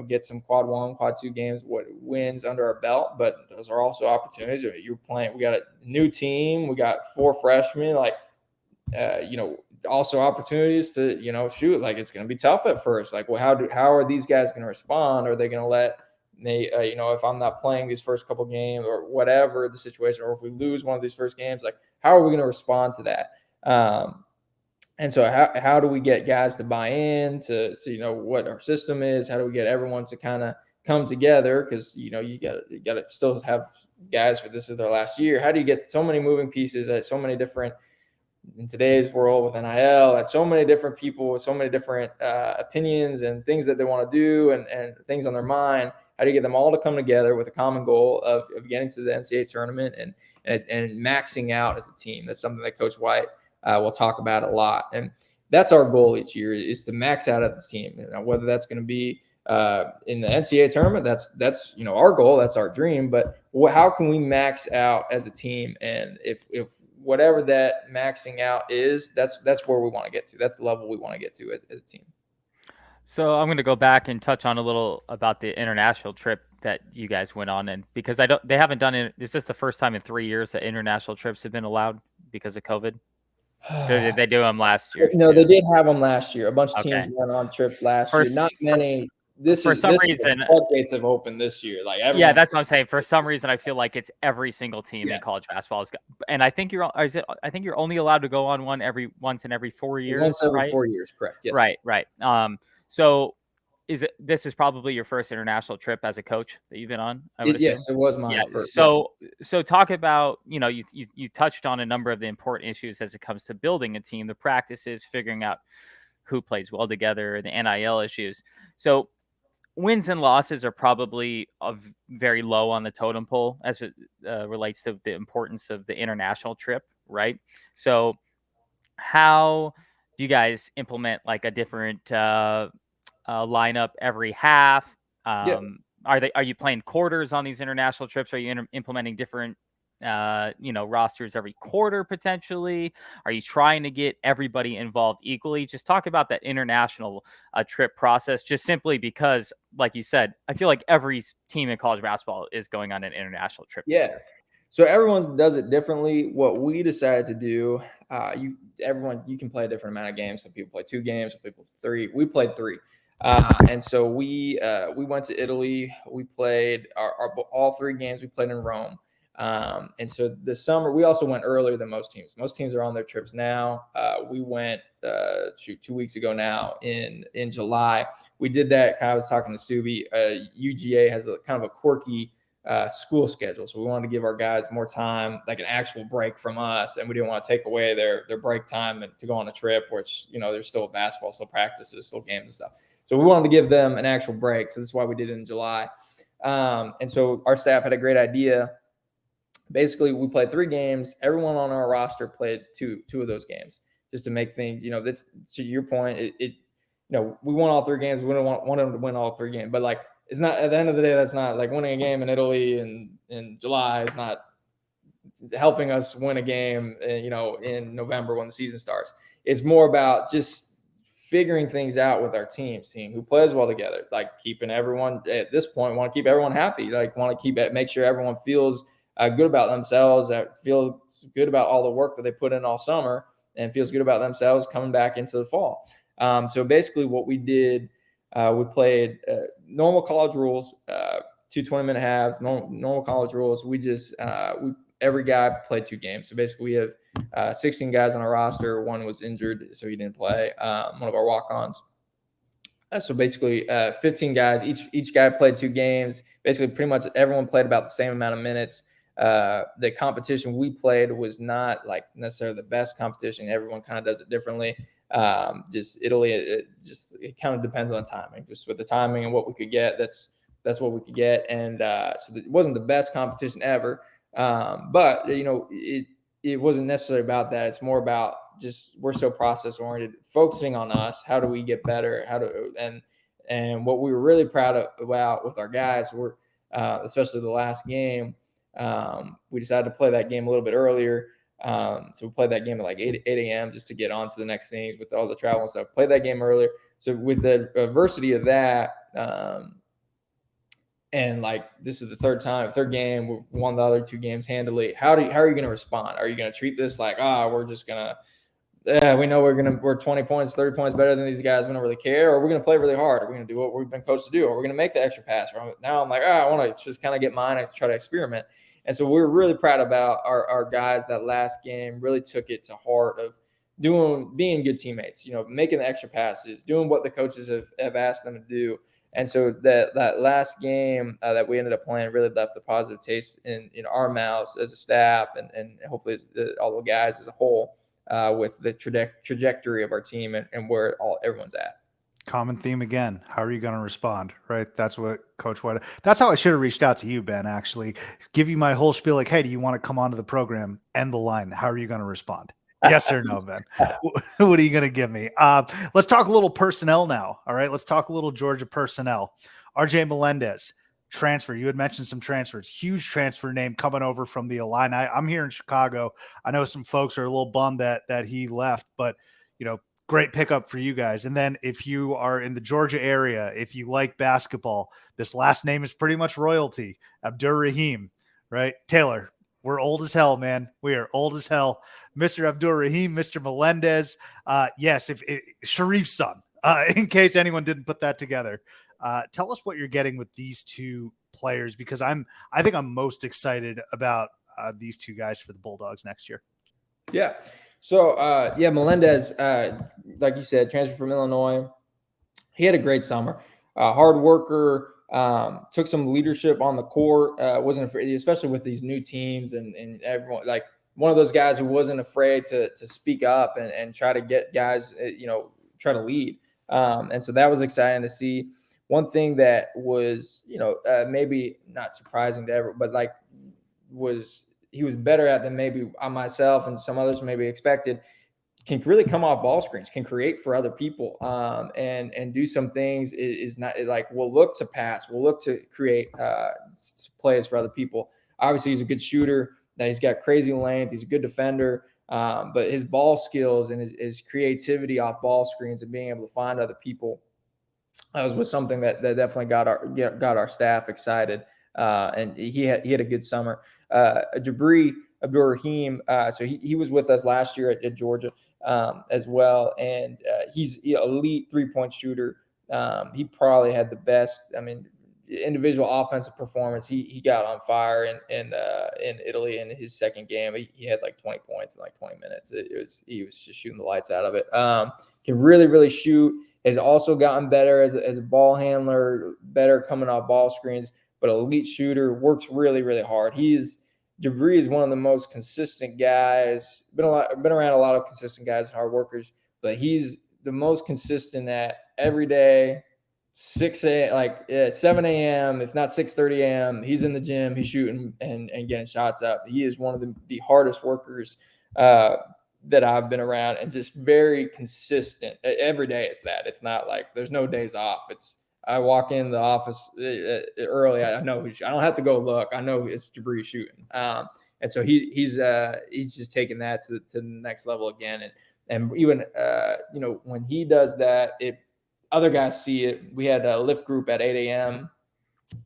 S2: get some quad 1, quad 2 games, wins under our belt. But those are also opportunities. You're playing. We got a new team. We got 4 freshmen. Like, also opportunities to shoot. Like, it's going to be tough at first. Like, well, how are these guys going to respond? Are they going to let if I'm not playing these first couple games or whatever the situation, or if we lose one of these first games, like how are we going to respond to that? And so how do we get guys to buy in to what our system is? How do we get everyone to kind of come together? Because you got to still have guys for this is their last year. How do you get so many moving pieces at so many different in today's world with NIL and so many different people with so many different opinions and things that they want to do and things on their mind? How do you get them all to come together with a common goal of getting to the NCAA tournament and maxing out as a team? That's something that Coach White we'll talk about a lot. And that's our goal each year is to max out at the team. Whether that's going to be in the NCAA tournament, that's our goal, that's our dream. But how can we max out as a team? And if whatever that maxing out is, that's where we want to get to. That's the level we want to get to as a team.
S3: So I'm going to go back and touch on a little about the international trip that you guys went on, and because they haven't done it. Is this the first time in 3 years that international trips have been allowed because of COVID? Or did they do them last year?
S2: No,
S3: too?
S2: they did have them last year. A bunch of teams
S3: Okay.
S2: went on trips last year. Not many.
S3: For some reason,
S2: the floodgates have opened this year. Like
S3: yeah, that's what I'm saying. For some reason, I feel like it's every single team in
S2: Yes.
S3: college basketball. And I think you're only allowed to go on one once in every 4 years.
S2: Once every
S3: right?
S2: 4 years, correct? Yes.
S3: Right. So this is probably your first international trip as a coach that you've been on? I would assume.
S2: Yes, it was mine first.
S3: So talk about, you touched on a number of the important issues as it comes to building a team, the practices, figuring out who plays well together, the NIL issues. So wins and losses are probably very low on the totem pole as it relates to the importance of the international trip, right? So how do you guys implement like a different lineup every half? Are you playing quarters on these international trips? Are you implementing different rosters every quarter potentially? Are you trying to get everybody involved equally? Just talk about that international trip process, just simply because, like you said, I feel like every team in college basketball is going on an international trip.
S2: Yeah. So everyone does it differently. What we decided to do, you can play a different amount of games. Some people play 2 games, some people 3. We played 3. And so we went to Italy. We played all 3 games. We played in Rome. And so this summer, we also went earlier than most teams. Most teams are on their trips now. We went 2 weeks ago now in July. We did that. I was talking to Subi. UGA has a kind of a quirky school schedule. So we wanted to give our guys more time, like an actual break from us. And we didn't want to take away their break time and to go on a trip, which, there's still basketball, still practices, still games and stuff. So we wanted to give them an actual break. So this is why we did it in July. And so our staff had a great idea. Basically, we played 3 games. Everyone on our roster played two of those games just to make things, this, to your point, we won all 3 games. We don't want them to win all 3 games. But, like, it's not, at the end of the day, that's not like winning a game in Italy in July is not helping us win a game, in November when the season starts. It's more about just figuring things out with our team, seeing who plays well together, like keeping everyone at this point, want to keep everyone happy, like want to make sure everyone feels good about themselves, feels good about all the work that they put in all summer and feels good about themselves coming back into the fall. So basically what we did, we played normal college rules, 2 20-minute halves, normal college rules. We just, every guy played 2 games. So basically we have 16 guys on our roster. 1 was injured, so he didn't play, one of our walk-ons. So basically 15 guys, each guy played 2 games. Basically pretty much everyone played about the same amount of minutes. The competition we played was not like necessarily the best competition. Everyone kind of does it differently. Just Italy, it kind of depends on the timing. Just with the timing and what we could get, that's what we could get. And so it wasn't the best competition ever. But it wasn't necessarily about that. It's more about just we're so process oriented, focusing on us. How do we get better? And what we were really proud about with our guys were, especially the last game. We decided to play that game a little bit earlier. So we played that game at like 8 a.m. just to get on to the next things with all the travel and stuff. Played that game earlier. So with the adversity of that, and like this is the third game, we won the other 2 games handily. How are you going to respond? Are you going to treat this like, we're just going to yeah, we know we're 20 points, 30 points better than these guys. We don't really care. Or we're going to play really hard. Are we going to do what we've been coached to do? Or we're going to make the extra pass. Or now I'm like, I want to just kind of get mine and try to experiment. And so we're really proud about our guys. That last game really took it to heart of being good teammates, making the extra passes, doing what the coaches have asked them to do. And so that last game that we ended up playing really left a positive taste in our mouths as a staff and hopefully all the guys as a whole with the trajectory of our team and where everyone's at.
S1: Common theme again. How are you going to respond? Right. That's what Coach White. That's how I should have reached out to you, Ben, actually. Give you my whole spiel like, hey, do you want to come onto the program? End the line. How are you going to respond? Yes or no, Ben? What are you going to give me? Let's talk a little personnel now. All right. Let's talk a little Georgia personnel. RJ Melendez, transfer. You had mentioned some transfers. Huge transfer name coming over from the Illini. I'm here in Chicago. I know some folks are a little bummed that he left, but, great pickup for you guys. And then if you are in the Georgia area, if you like basketball, this last name is pretty much royalty. Abdur-Rahim, right? Taylor, we're old as hell, man. We are old as hell. Mr. Abdur-Rahim, Mr. Melendez. Yes, Sharif's son, in case anyone didn't put that together. Tell us what you're getting with these two players, because I think I'm most excited about these two guys for the Bulldogs next year.
S2: Yeah. So, Melendez, like you said, transferred from Illinois. He had a great summer. Hard worker, took some leadership on the court, wasn't afraid, especially with these new teams and everyone, like one of those guys who wasn't afraid to speak up and try to get guys, try to lead. And so that was exciting to see. One thing that was, maybe not surprising to everyone, but he was better at than maybe I myself and some others maybe expected, can really come off ball screens, can create for other people, and do some things. Is not like we'll look to pass, we'll look to create plays for other people. Obviously, he's a good shooter. That he's got crazy length. He's a good defender, but his ball skills and his creativity off ball screens and being able to find other people was something that definitely got our staff excited. And he had a good summer. Abdur-Rahim, so he was with us last year at Georgia as well, and he's an elite 3-point shooter. He probably had the best, individual offensive performance. He got on fire in Italy in his second game. He had like 20 points in like 20 minutes. He was just shooting the lights out of it. Can really, really shoot. Has also gotten better as a ball handler, better coming off ball screens, but elite shooter, works really, really hard. Jabri is one of the most consistent guys. Been around a lot of consistent guys and hard workers, but he's the most consistent at every day, 7 a.m., if not 6:30 a.m. He's in the gym, he's shooting and getting shots up. He is one of the hardest workers that I've been around, and just very consistent. Every day it's that. It's not like there's no days off. I walk in the office early. I know I don't have to go look. I know it's Jabri shooting. And so he's just taking that to the next level again. And even when he does that, other guys see it. We had a lift group at 8 a.m.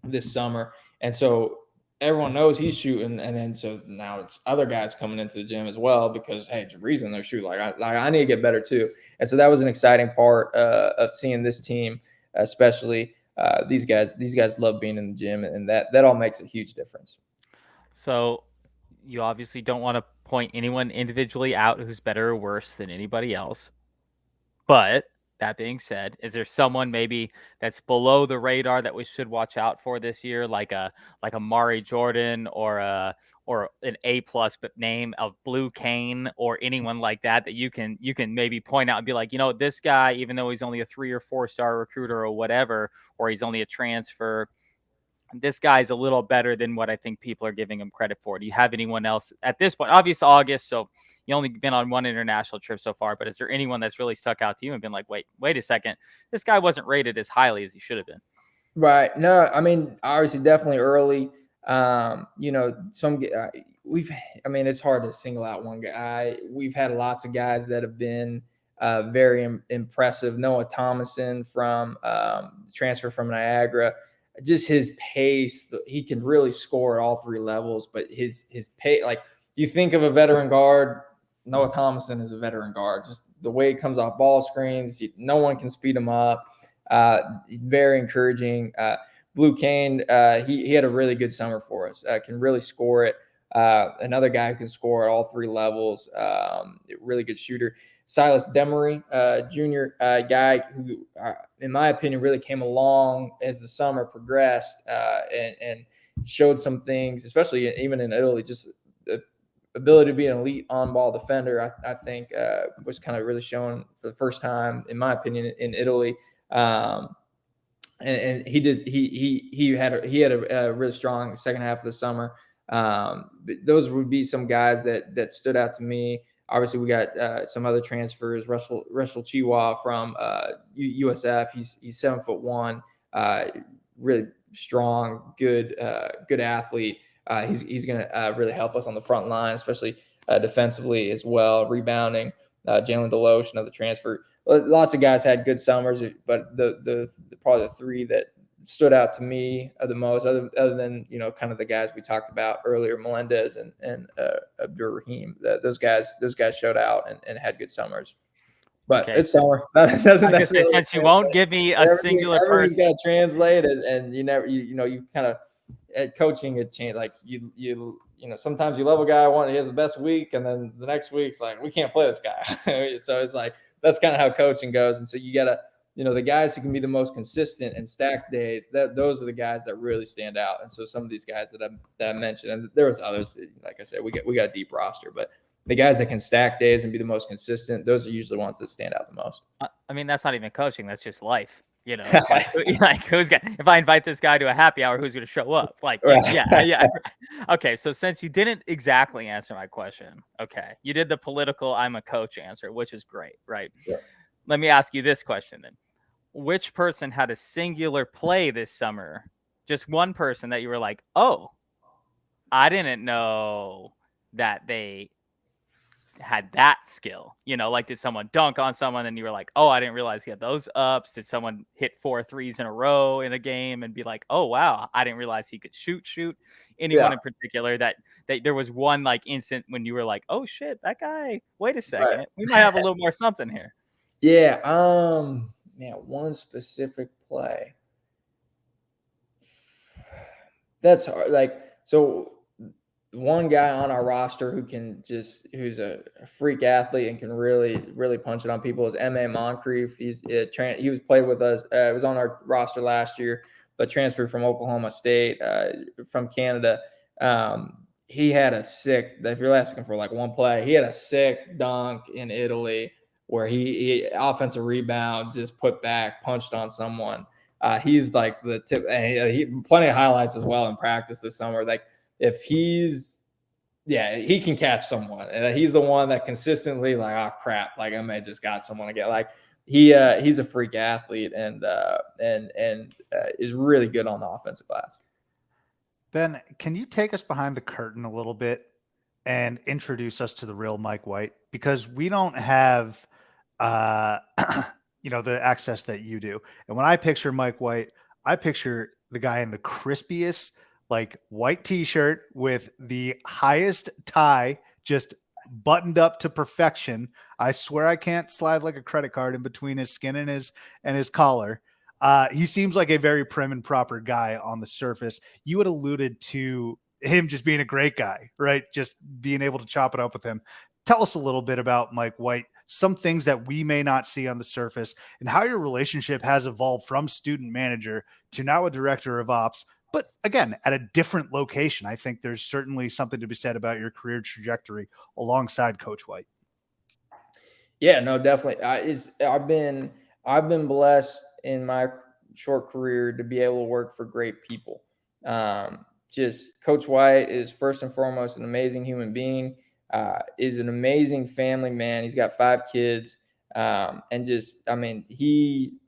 S2: this summer, and so everyone knows he's shooting. And then so now it's other guys coming into the gym as well because hey, Jabri's in there shooting. I need to get better too. And so that was an exciting part of seeing this team. Especially these guys love being in the gym, and that all makes a huge difference.
S3: So you obviously don't want to point anyone individually out who's better or worse than anybody else. But that being said, is there someone maybe that's below the radar that we should watch out for this year, like a Mari Jordan or an A+ but name of Blue Kane or anyone like that you can maybe point out and be like, this guy, even though he's only a 3 or 4 star recruiter or whatever, or he's only a transfer, this guy's a little better than what I think people are giving him credit for. Do you have anyone else at this point? Obviously August, so you only been on one international trip so far, but is there anyone that's really stuck out to you and been like, wait a second, this guy wasn't rated as highly as he should have been?
S2: Right. No, obviously definitely early. It's hard to single out one guy. We've had lots of guys that have been very impressive. Noah Thomason from transfer from Niagara. Just his pace, he can really score at all 3 levels, but his pace, like you think of a veteran guard, Noah Thomason is a veteran guard. Just the way he comes off ball screens, no one can speed him up. Very encouraging. Blue Kane, he had a really good summer for us. Can really score it. Another guy who can score at all 3 levels. Really good shooter. Silas Demery, junior guy who, in my opinion, really came along as the summer progressed and showed some things, especially even in Italy, just the ability to be an elite on-ball defender, I think was kind of really shown for the first time, in my opinion, in Italy. And he had a really strong second half of the summer. Those would be some guys that stood out to me. Obviously, we got some other transfers. Russell Chiwa from USF. He's 7'1", really strong, good athlete. He's going to really help us on the front line, especially defensively as well, rebounding. Jalen Deloche, another transfer. Lots of guys had good summers, but the probably the 3 that stood out to me the most, other than kind of the guys we talked about earlier, Melendez and Abdur Rahim. Those guys showed out and had good summers. But it's summer. That doesn't necessarily.
S3: Since you won't give me a singular
S2: everything's
S3: person,
S2: got to translate, and you kind of at coaching it change. Like you sometimes you love a guy, he has the best week, and then the next week's like, we can't play this guy. So it's like that's kind of how coaching goes. And so you gotta, the guys who can be the most consistent and stack days, those are the guys that really stand out. And so some of these guys that I mentioned, and there was others, like I said, we got a deep roster, but the guys that can stack days and be the most consistent, those are usually the ones that stand out the most.
S3: I mean, that's not even coaching. That's just life. Like who's gonna, if I invite this guy to a happy hour, who's going to show up? Like,
S2: right.
S3: yeah. Okay. So since you didn't exactly answer my question, okay, you did the political, I'm a coach answer, which is great. Right.
S2: Yeah.
S3: Let me ask you this question then. Which person had a singular play this summer? Just one person that you were like, oh, I didn't know that they had that skill, like did someone dunk on someone and you were like, oh, I didn't realize he had those ups? Did someone hit 4 threes in a row in a game and be like, oh wow, I didn't realize he could shoot? Anyone in particular that there was one like instant when you were like, oh shit, that guy, wait a second, we might have a little more something here?
S2: Yeah. Man, one specific play that's hard. Like, so one guy on our roster who's a freak athlete and can really, really punch it on people is M.A. Moncrief. He was played with us. Was on our roster last year, but transferred from Oklahoma State, from Canada. He had a sick, if you're asking for like one play, he had a sick dunk in Italy where he offensive rebound, just put back, punched on someone. He's like the tip. He plenty of highlights as well in practice this summer. Like, if he can catch someone, and he's the one that consistently like, oh crap, like I may just got someone again. Like he's a freak athlete and is really good on the offensive glass.
S1: Ben, can you take us behind the curtain a little bit and introduce us to the real Mike White? Because we don't have, the access that you do. And when I picture Mike White, I picture the guy in the crispiest, like white t-shirt with the highest tie, just buttoned up to perfection. I swear I can't slide like a credit card in between his skin and his collar. He seems like a very prim and proper guy on the surface. You had alluded to him just being a great guy, right? Just being able to chop it up with him. Tell us a little bit about Mike White, some things that we may not see on the surface, and how your relationship has evolved from student manager to now a director of ops. But again, at a different location. I think there's certainly something to be said about your career trajectory alongside Coach White.
S2: Yeah, no, definitely. I've been blessed in my short career to be able to work for great people. Just Coach White is first and foremost an amazing human being, is an amazing family man. He's got 5 kids. And just, I mean,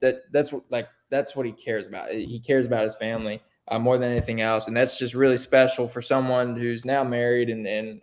S2: that's what he cares about. He cares about his family more than anything else. And that's just really special for someone who's now married and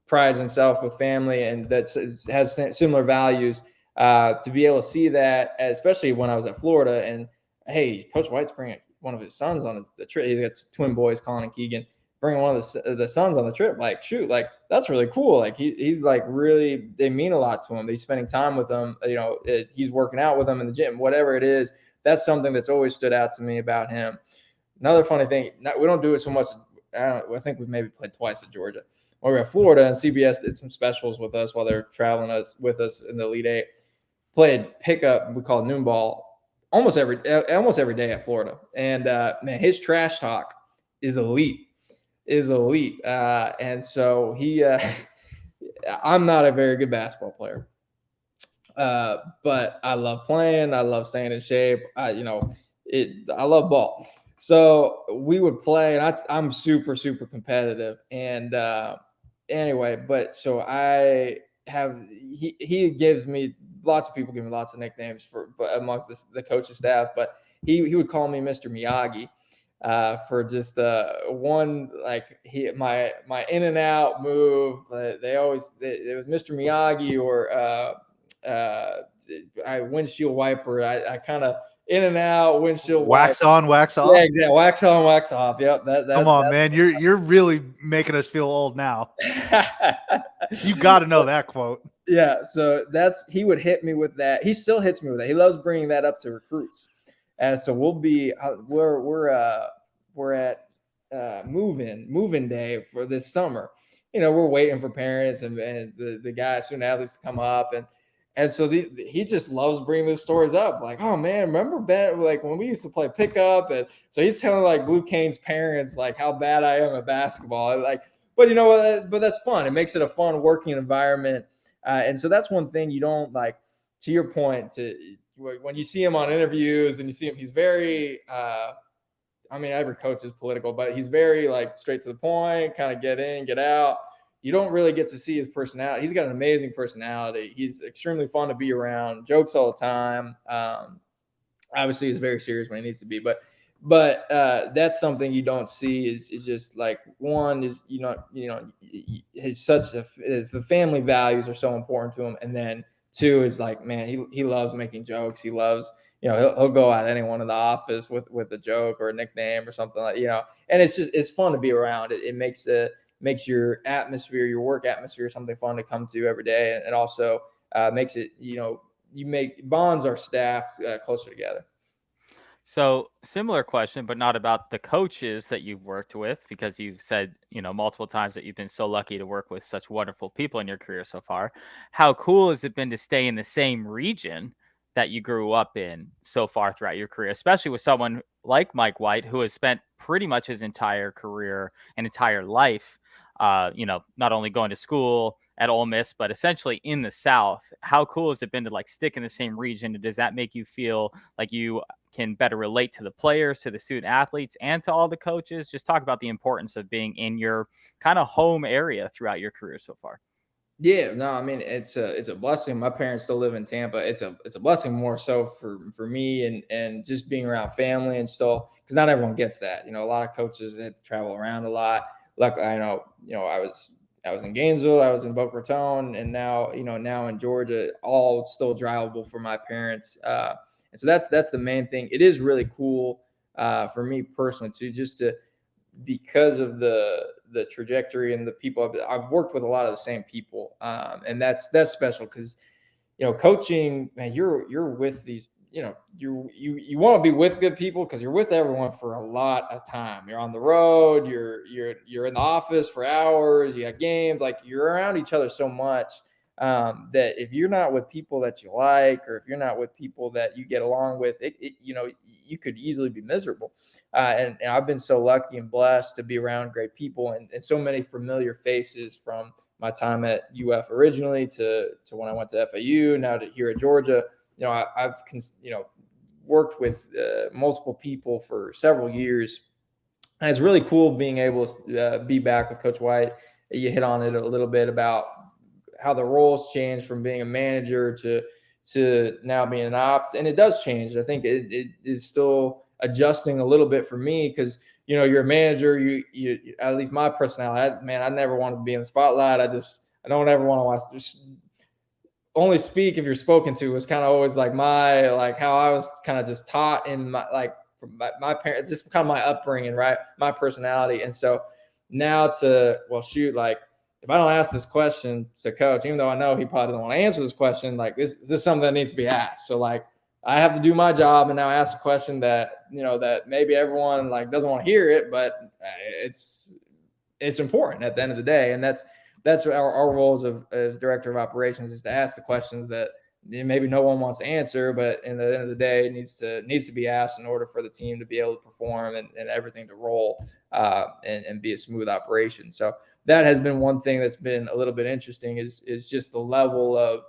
S2: prides himself with family and has similar values, to be able to see that, especially when I was at Florida. And hey, Coach White's bringing one of his sons on the trip. He's got twin boys, Colin and Keegan. bringing one of the sons on the trip. Like, shoot, like that's really cool. Like he like really, they mean a lot to him. He's spending time with them. You know, he's working out with them in the gym, whatever it is. That's something that's always stood out to me about him. Another funny thing, we don't do it so much. I think we've maybe played twice at Georgia. When we were at Florida, and CBS did some specials with us while they're traveling with us in the Elite Eight. Played pickup, we call it noon ball, almost every day at Florida. And man, his trash talk is elite. And so he, I'm not a very good basketball player, but I love playing. I love staying in shape. I love ball. So we would play, and I'm super, super competitive. And anyway, but so he gives me, lots of people give me lots of nicknames but among the coaching staff, but he would call me Mr. Miyagi for just one, like my in and out move. It was Mr. Miyagi or windshield wiper. I kind of in and out, windshield
S1: wax
S2: wiper.
S1: on, wax off.
S2: Yeah, exactly. Wax on, wax off. Yep.
S1: Come on, man. You're really making us feel old now. You got to know that quote.
S2: Yeah. So he would hit me with that. He still hits me with that. He loves bringing that up to recruits. And so we're at move-in day for this summer. You know, we're waiting for parents and the guys, student athletes to come up. And so he just loves bringing those stories up. Like, oh man, remember Ben, like when we used to play pickup? And so he's telling like Blue Cane's parents like how bad I am at basketball. But you know what? But that's fun. It makes it a fun working environment. And so that's one thing you don't like. To your point, when you see him on interviews and you see him, he's very. Every coach is political, but he's very like straight to the point, kind of get in, get out. You don't really get to see his personality. He's got an amazing personality. He's extremely fun to be around, jokes all the time. Obviously he's very serious when he needs to be, but that's something you don't see is just like, one is, the family values are so important to him. And then two is like, man, he loves making jokes. He loves, he'll go at anyone in the office with a joke or a nickname or something like, and it's fun to be around. It makes your atmosphere, your work atmosphere, something fun to come to every day. And it also makes it, bonds our staff closer together.
S3: So similar question, but not about the coaches that you've worked with, because you've said, multiple times that you've been so lucky to work with such wonderful people in your career so far. How cool has it been to stay in the same region that you grew up in so far throughout your career, especially with someone like Mike White, who has spent pretty much his entire career and entire life, not only going to school at Ole Miss, but essentially in the South. How cool has it been to like stick in the same region? And does that make you feel like you can better relate to the players, to the student athletes, and to all the coaches? Just talk about the importance of being in your kind of home area throughout your career so far.
S2: Yeah, no, I mean, it's a blessing. My parents still live in Tampa. It's a blessing more so for me and just being around family and still, because not everyone gets that. A lot of coaches have to travel around a lot. Luckily, I know, I was in Gainesville, I was in Boca Raton, and now in Georgia, all still drivable for my parents. And so that's the main thing. It is really cool for me personally because of the trajectory and the people I've worked with, a lot of the same people, and that's special because coaching, man, you're with these, you want to be with good people because you're with everyone for a lot of time. You're on the road, you're in the office for hours, you have games, like you're around each other so much that if you're not with people that you like, or if you're not with people that you get along with, you could easily be miserable. And I've been so lucky and blessed to be around great people and so many familiar faces from my time at UF originally to when I went to FAU, now to here at Georgia. I've worked with multiple people for several years. And it's really cool being able to be back with Coach White. You hit on it a little bit about how the roles change from being a manager to now being an ops. And it does change. I think it is still adjusting a little bit for me because, you're a manager, you at least my personality, I never want to be in the spotlight. I don't ever want to watch, just only speak if you're spoken to was kind of always like how I was kind of just taught in my parents, just kind of my upbringing, right? My personality. And so now to, well, shoot, like, if I don't ask this question to coach, even though I know he probably doesn't want to answer this question, like this is something that needs to be asked. So like I have to do my job and now ask a question that, that maybe everyone like doesn't want to hear it, but it's important at the end of the day. And that's our roles as director of operations, is to ask the questions that maybe no one wants to answer, but in the end of the day, it needs to be asked in order for the team to be able to perform and everything to roll and be a smooth operation. So that has been one thing that's been a little bit interesting is just the level of,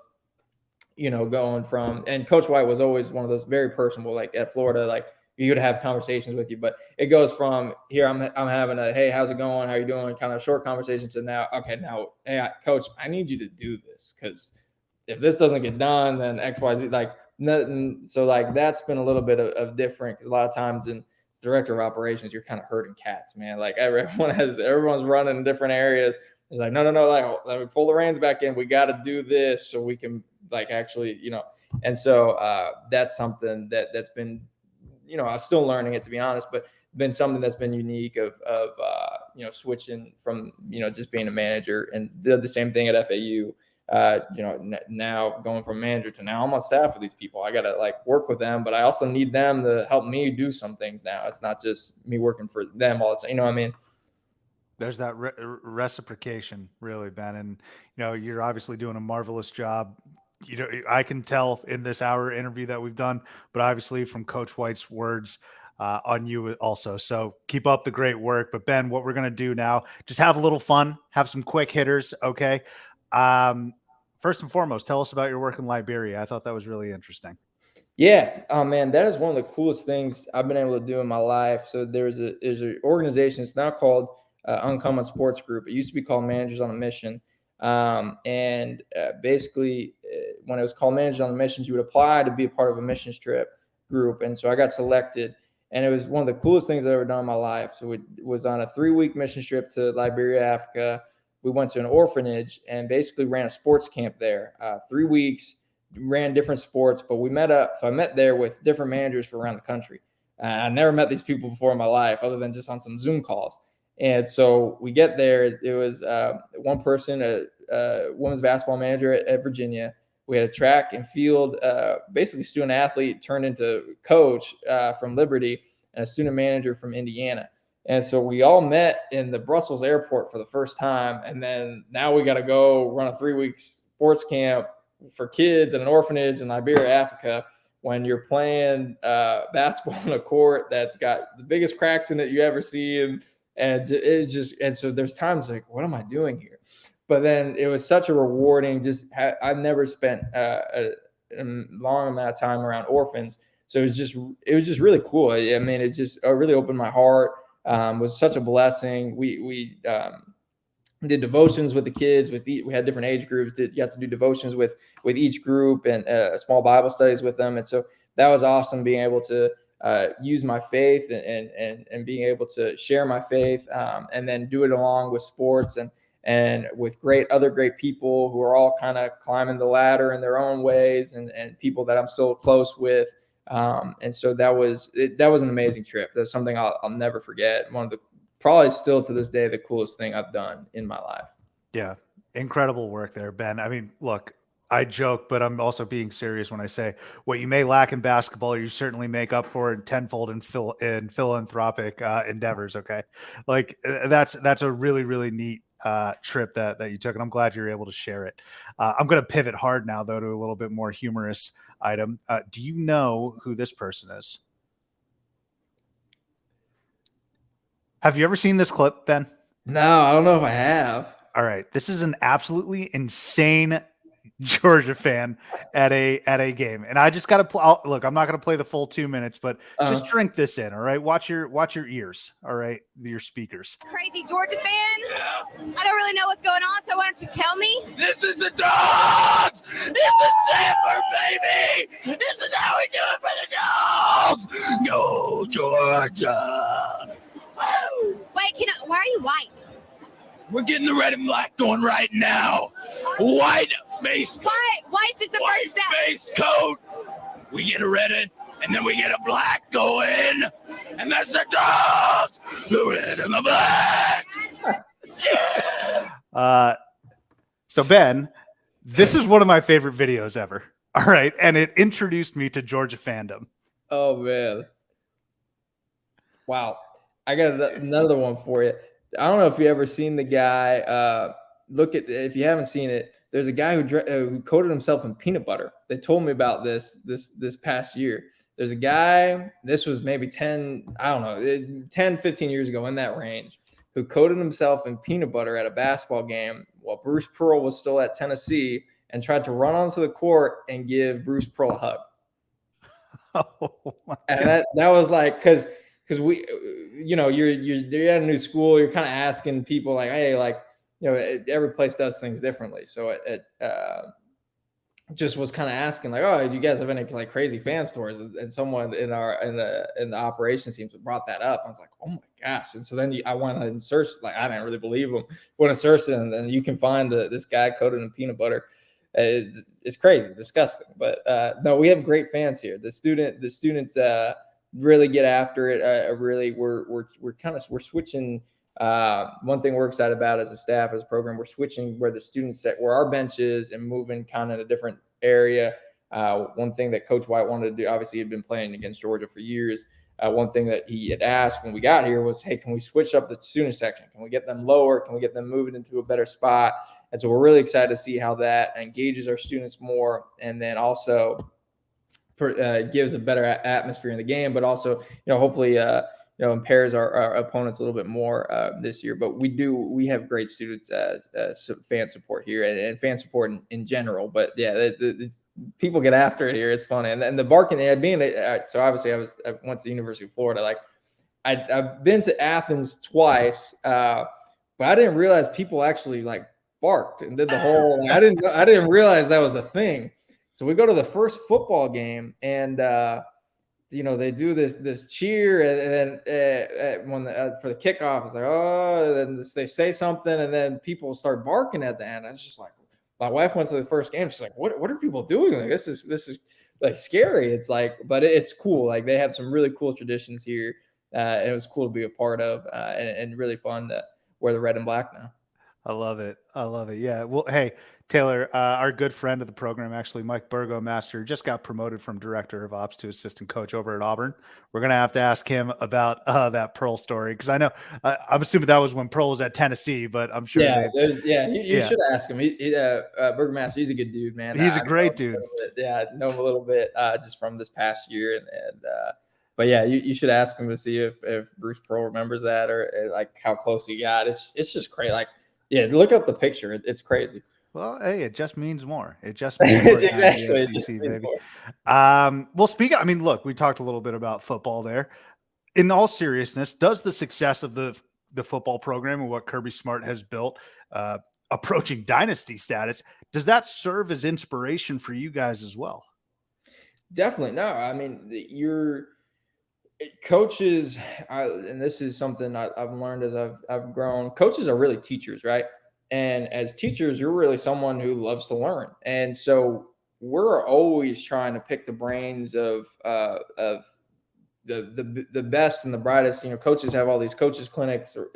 S2: going from, and Coach White was always one of those very personable, like at Florida, like you would have conversations with you, but it goes from here, I'm having a, hey, how's it going? How you doing? Kind of short conversation to now, okay, now, hey, Coach, I need you to do this because if this doesn't get done, then X, Y, Z, like nothing. So like that's been a little bit of different, because a lot of times in director of operations, you're kind of herding cats, man. Like everyone's running in different areas. It's like, no, like let me pull the reins back in. We got to do this so we can like actually, And so that's something that's been, I'm still learning it, to be honest, but been something that's been unique of switching from just being a manager, and did the same thing at FAU. Now going from manager to now I'm on staff with these people. I got to like work with them, but I also need them to help me do some things now. It's not just me working for them all the time. You know what I mean?
S1: There's that reciprocation, really, Ben. And, you're obviously doing a marvelous job. I can tell in this hour interview that we've done, but obviously from Coach White's words on you also. So keep up the great work. But Ben, what we're going to do now, just have a little fun, have some quick hitters. Okay. First and foremost, tell us about your work in Liberia. I thought that was really interesting.
S2: Yeah. Oh man, that is one of the coolest things I've been able to do in my life. So there's an organization. It's now called Uncommon Sports Group. It used to be called Managers on a Mission. Basically, when it was called Managers on a Mission, you would apply to be a part of a missions trip group. And so I got selected, and it was one of the coolest things I've ever done in my life. So it was on a 3-week mission trip to Liberia, Africa. We went to an orphanage and basically ran a sports camp there. 3 weeks, ran different sports, but we met up. So I met there with different managers from around the country. I never met these people before in my life, other than just on some Zoom calls. And so we get there. It was one person, a women's basketball manager at Virginia. We had a track and field, basically student athlete turned into coach from Liberty, and a student manager from Indiana. And so we all met in the Brussels airport for the first time. And then now we got to go run a 3-week sports camp for kids at an orphanage in Liberia, Africa, when you're playing basketball on a court that's got the biggest cracks in it you ever see. And it's just, and so there's times like, what am I doing here? But then it was such a rewarding, I've never spent a long amount of time around orphans. So it was just really cool. I mean, it just really opened my heart. Was such a blessing. We did devotions with the kids. We had different age groups. You got to do devotions with each group, and small Bible studies with them. And so that was awesome, being able to use my faith and being able to share my faith, and then do it along with sports and with other great people who are all kind of climbing the ladder in their own ways, and people that I'm still close with. And so that was an amazing trip. That's something I'll never forget. One of the, probably still to this day, the coolest thing I've done in my life.
S1: Yeah. Incredible work there, Ben. I mean, look, I joke, but I'm also being serious when I say what you may lack in basketball, you certainly make up for it tenfold in philanthropic endeavors. Okay. Like that's a really, really neat trip that you took, and I'm glad you're able to share it. I'm going to pivot hard now, though, to a little bit more humorous item. Do you know who this person is? Have you ever seen this clip, Ben?
S2: No, I don't know if I have.
S1: All right. This is an absolutely insane Georgia fan at a game. And I just got to look, I'm not going to play the full 2 minutes, but just drink this in. All right. Watch your ears. All right. Your speakers.
S4: Crazy Georgia fan. I don't really know what's going on. So why don't you tell me?
S5: This is the Dawgs. This is Sanford, baby. This is how we do it for the Dawgs. Go Georgia. Woo.
S4: Wait, why are you white?
S5: We're getting the red and black going right now. White base.
S4: White's just the first step.
S5: Base coat. We get a red and then we get a black going. And that's the Dawgs. The red and the black.
S1: So Ben, this is one of my favorite videos ever. All right. And it introduced me to Georgia fandom.
S2: Oh man. Wow. I got another one for you. I don't know if you ever seen the guy. If you haven't seen it, there's a guy who coated himself in peanut butter. They told me about this past year. There's a guy, this was maybe 10, 15 years ago, in that range, who coated himself in peanut butter at a basketball game while Bruce Pearl was still at Tennessee, and tried to run onto the court and give Bruce Pearl a hug.
S1: Oh, my
S2: And
S1: God.
S2: that was like, because we, you're at a new school, you're kind of asking people like, hey, like, every place does things differently. So it just was kind of asking like, oh, do you guys have any like crazy fan stories? And someone in the operations team brought that up. I was like, oh my gosh. And so then I went and searched, like, I didn't really believe them. Went and searched it, and then you can find this guy coated in peanut butter. It's crazy, disgusting. But no, we have great fans here. The students really get after it. Really, we're switching. One thing we're excited about as a staff, as a program, we're switching where the students where our bench is, and moving kind of in a different area. One thing that Coach White wanted to do, obviously he'd been playing against Georgia for years. One thing that he had asked when we got here was, hey, can we switch up the student section? Can we get them lower? Can we get them moving into a better spot? And so we're really excited to see how that engages our students more, and then also gives a better atmosphere in the game, but also, hopefully, impairs our opponents a little bit more this year. But we have great students, fan support here, and fan support in general. But yeah, people get after it here. It's funny, and the barking. So obviously I went to the University of Florida. Like I've been to Athens twice, but I didn't realize people actually like barked and did the whole. I didn't realize that was a thing. So we go to the first football game, and they do this cheer, and then when for the kickoff, it's like, oh, and then they say something, and then people start barking at the end. I was just like, my wife went to the first game. She's like, what are people doing? Like, this is like scary. It's like, but it's cool. Like, they have some really cool traditions here, and it was cool to be a part of, and really fun to wear the red and black now.
S1: I love it. Yeah. Well, hey, Taylor, our good friend of the program, actually, Mike Burgomaster, just got promoted from director of ops to assistant coach over at Auburn. We're going to have to ask him about that Pearl story, because I know I'm assuming that was when Pearl was at Tennessee, but I'm sure.
S2: You should ask him. Burgomaster, he's a good dude, man.
S1: He's a great dude.
S2: I know him a little bit just from this past year, but yeah, you should ask him to see if Bruce Pearl remembers that, or like how close he got. It's just crazy. Like, yeah, look up the picture. It's crazy.
S1: Well, hey, it just means more. It just means more.
S2: Exactly.
S1: The SEC, baby. Well, look, we talked a little bit about football there. In all seriousness, does the success of the football program and what Kirby Smart has built, approaching dynasty status, does that serve as inspiration for you guys as well?
S2: Definitely. No, I mean, your coaches, and this is something I've learned as I've grown. Coaches are really teachers, right? And as teachers, you're really someone who loves to learn. And so we're always trying to pick the brains of the best and the brightest. Coaches have all these coaches clinics, or,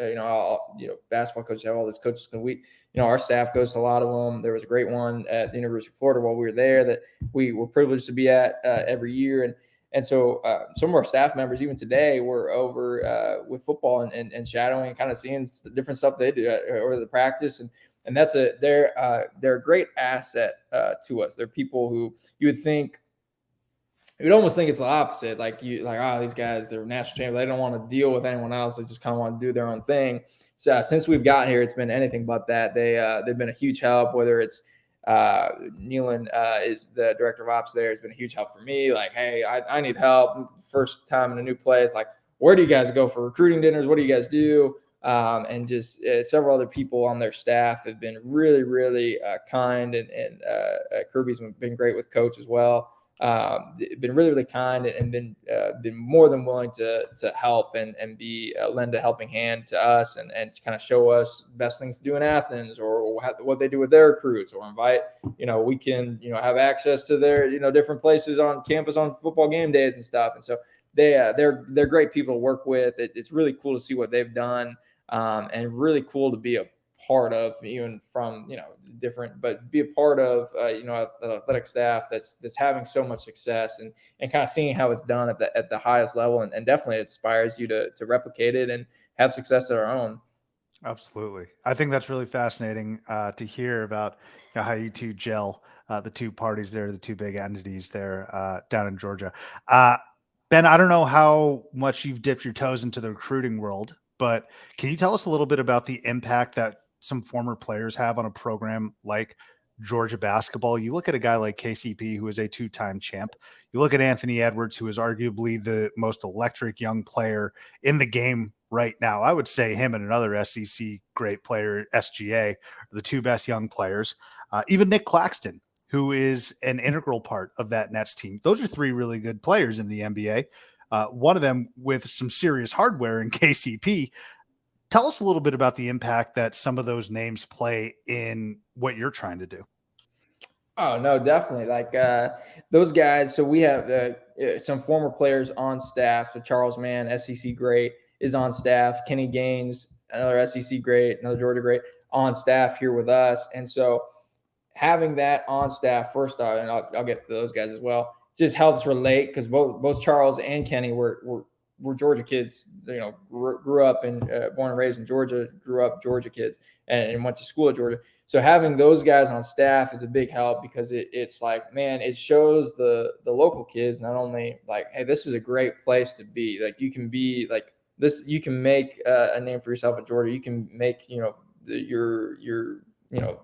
S2: basketball coaches have all these coaches clinics. Our staff goes to a lot of them. There was a great one at the University of Florida while we were there that we were privileged to be at every year. And so some of our staff members, even today, were over with football and shadowing, and kind of seeing the different stuff they do over the practice. And they're a great asset to us. They're people who you would think, you'd almost think it's the opposite. These guys, they're national champions. They don't want to deal with anyone else. They just kind of want to do their own thing. So since we've gotten here, it's been anything but that. They've been a huge help, whether it's Nealon is the director of ops there. Has been a huge help for me. Like, hey, I need help. First time in a new place. Like, where do you guys go for recruiting dinners? What do you guys do? And just several other people on their staff have been really, really kind. And Kirby's been great with Coach as well. Been really, really kind, and been more than willing to help and be lend a helping hand to us, and to kind of show us best things to do in Athens, or what they do with their recruits, or invite, we can, have access to their, different places on campus on football game days and stuff. And so they're great people to work with. It's really cool to see what they've done, and really cool to be a part of, even from, different, but be a part of, an athletic staff that's having so much success, and kind of seeing how it's done at the highest level. And definitely it inspires you to replicate it and have success at our own.
S1: Absolutely. I think that's really fascinating to hear about how you two gel, the two parties there, the two big entities there down in Georgia. Ben, I don't know how much you've dipped your toes into the recruiting world, but can you tell us a little bit about the impact that some former players have on a program like Georgia basketball? You look at a guy like KCP, who is a two-time champ. You look at Anthony Edwards, who is arguably the most electric young player in the game right now. I would say him and another SEC great player, SGA, are the two best young players. Even Nick Claxton, who is an integral part of that Nets team. Those are three really good players in the NBA. One of them with some serious hardware in KCP. Tell us a little bit about the impact that some of those names play in what you're trying to do.
S2: Oh no, definitely. Like those guys. So we have some former players on staff. So Charles Mann, SEC great, is on staff. Kenny Gaines, another SEC great, another Georgia great, on staff here with us. And so having that on staff, first off, and I'll get to those guys as well, just helps relate, because both Charles and Kenny were Georgia kids. Grew up and born and raised in Georgia, grew up Georgia kids, and went to school at Georgia. So having those guys on staff is a big help, because it's like, man, it shows the local kids not only like, hey, this is a great place to be. Like, you can be like this, you can make a name for yourself at Georgia. You can make your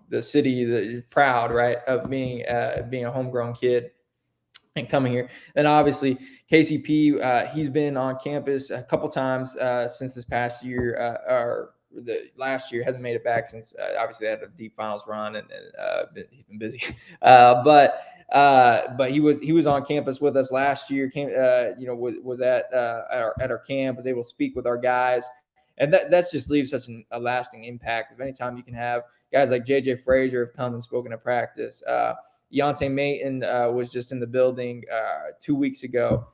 S2: the city that is proud, right, of being a homegrown kid and coming here. And obviously KCP, he's been on campus a couple times since this past year, or the last year. Hasn't made it back since obviously they had a deep finals run, and he's been busy. But he was on campus with us last year. Was at our camp, was able to speak with our guys. And that's just leaves such a lasting impact. If anytime you can have guys like JJ Frazier have come and spoken at practice. Deontay Mayton was just in the building 2 weeks ago.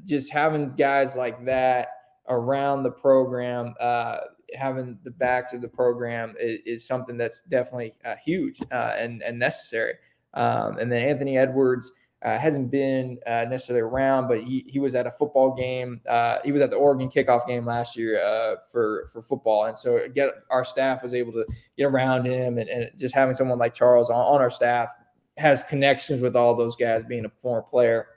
S2: Just having guys like that around the program, having the backs of the program is something that's definitely huge and necessary. And then Anthony Edwards hasn't been necessarily around, but he was at a football game. He was at the Oregon kickoff game last year for football. And so our staff was able to get around him, and just having someone like Charles on our staff has connections with all those guys, being a former player.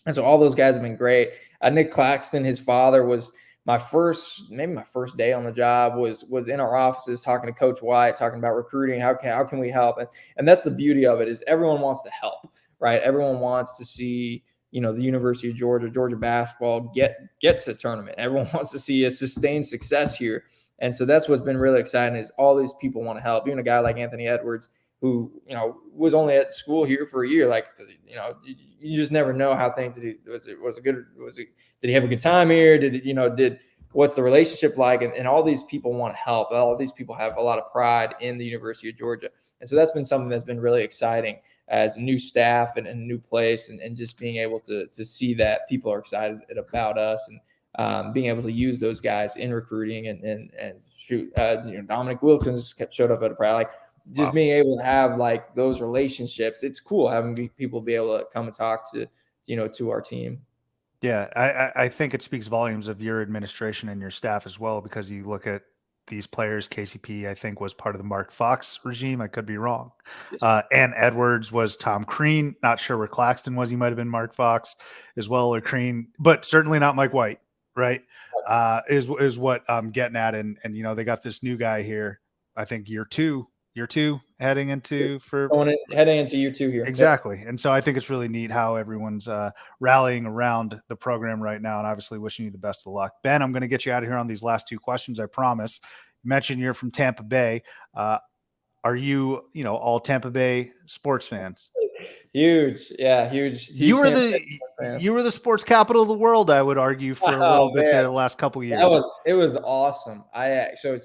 S2: And so all those guys have been great. Nick Claxton, his father, was my first day on the job, was in our offices talking to Coach White, talking about recruiting. How can we help? And that's the beauty of it, is everyone wants to help, right? Everyone wants to see, the University of Georgia basketball get to a tournament. Everyone wants to see a sustained success here. And so that's what's been really exciting, is all these people want to help. Even a guy like Anthony Edwards, who, was only at school here for a year. Like, you just never know how things did. Did he have a good time here? What's the relationship like? And all these people want to help. All of these people have a lot of pride in the University of Georgia. And so that's been something that's been really exciting as a new staff and a new place, and just being able to see that people are excited about us, and being able to use those guys in recruiting, and shoot, Dominic Wilkins showed up at a practice. Like, just wow. Being able to have like those relationships, it's cool having people be able to come and talk to our team.
S1: Yeah, I think it speaks volumes of your administration and your staff as well, because you look at these players. KCP, I think, was part of the Mark Fox regime. I could be wrong. And Edwards was Tom Crean. Not sure where Claxton was. He might have been Mark Fox as well, or Crean, but certainly not Mike White, right? Is what I'm getting at. And they got this new guy here, I think year two heading into
S2: year 2 here.
S1: Exactly. Yep. And so I think it's really neat how everyone's rallying around the program right now, and obviously wishing you the best of luck. Ben, I'm going to get you out of here on these last two questions, I promise. You mentioned you're from Tampa Bay. Are you, all Tampa Bay sports fans?
S2: Huge. Yeah. Huge.
S1: You were the sports capital of the world, I would argue, for a little bit there the last couple of years.
S2: It was awesome. So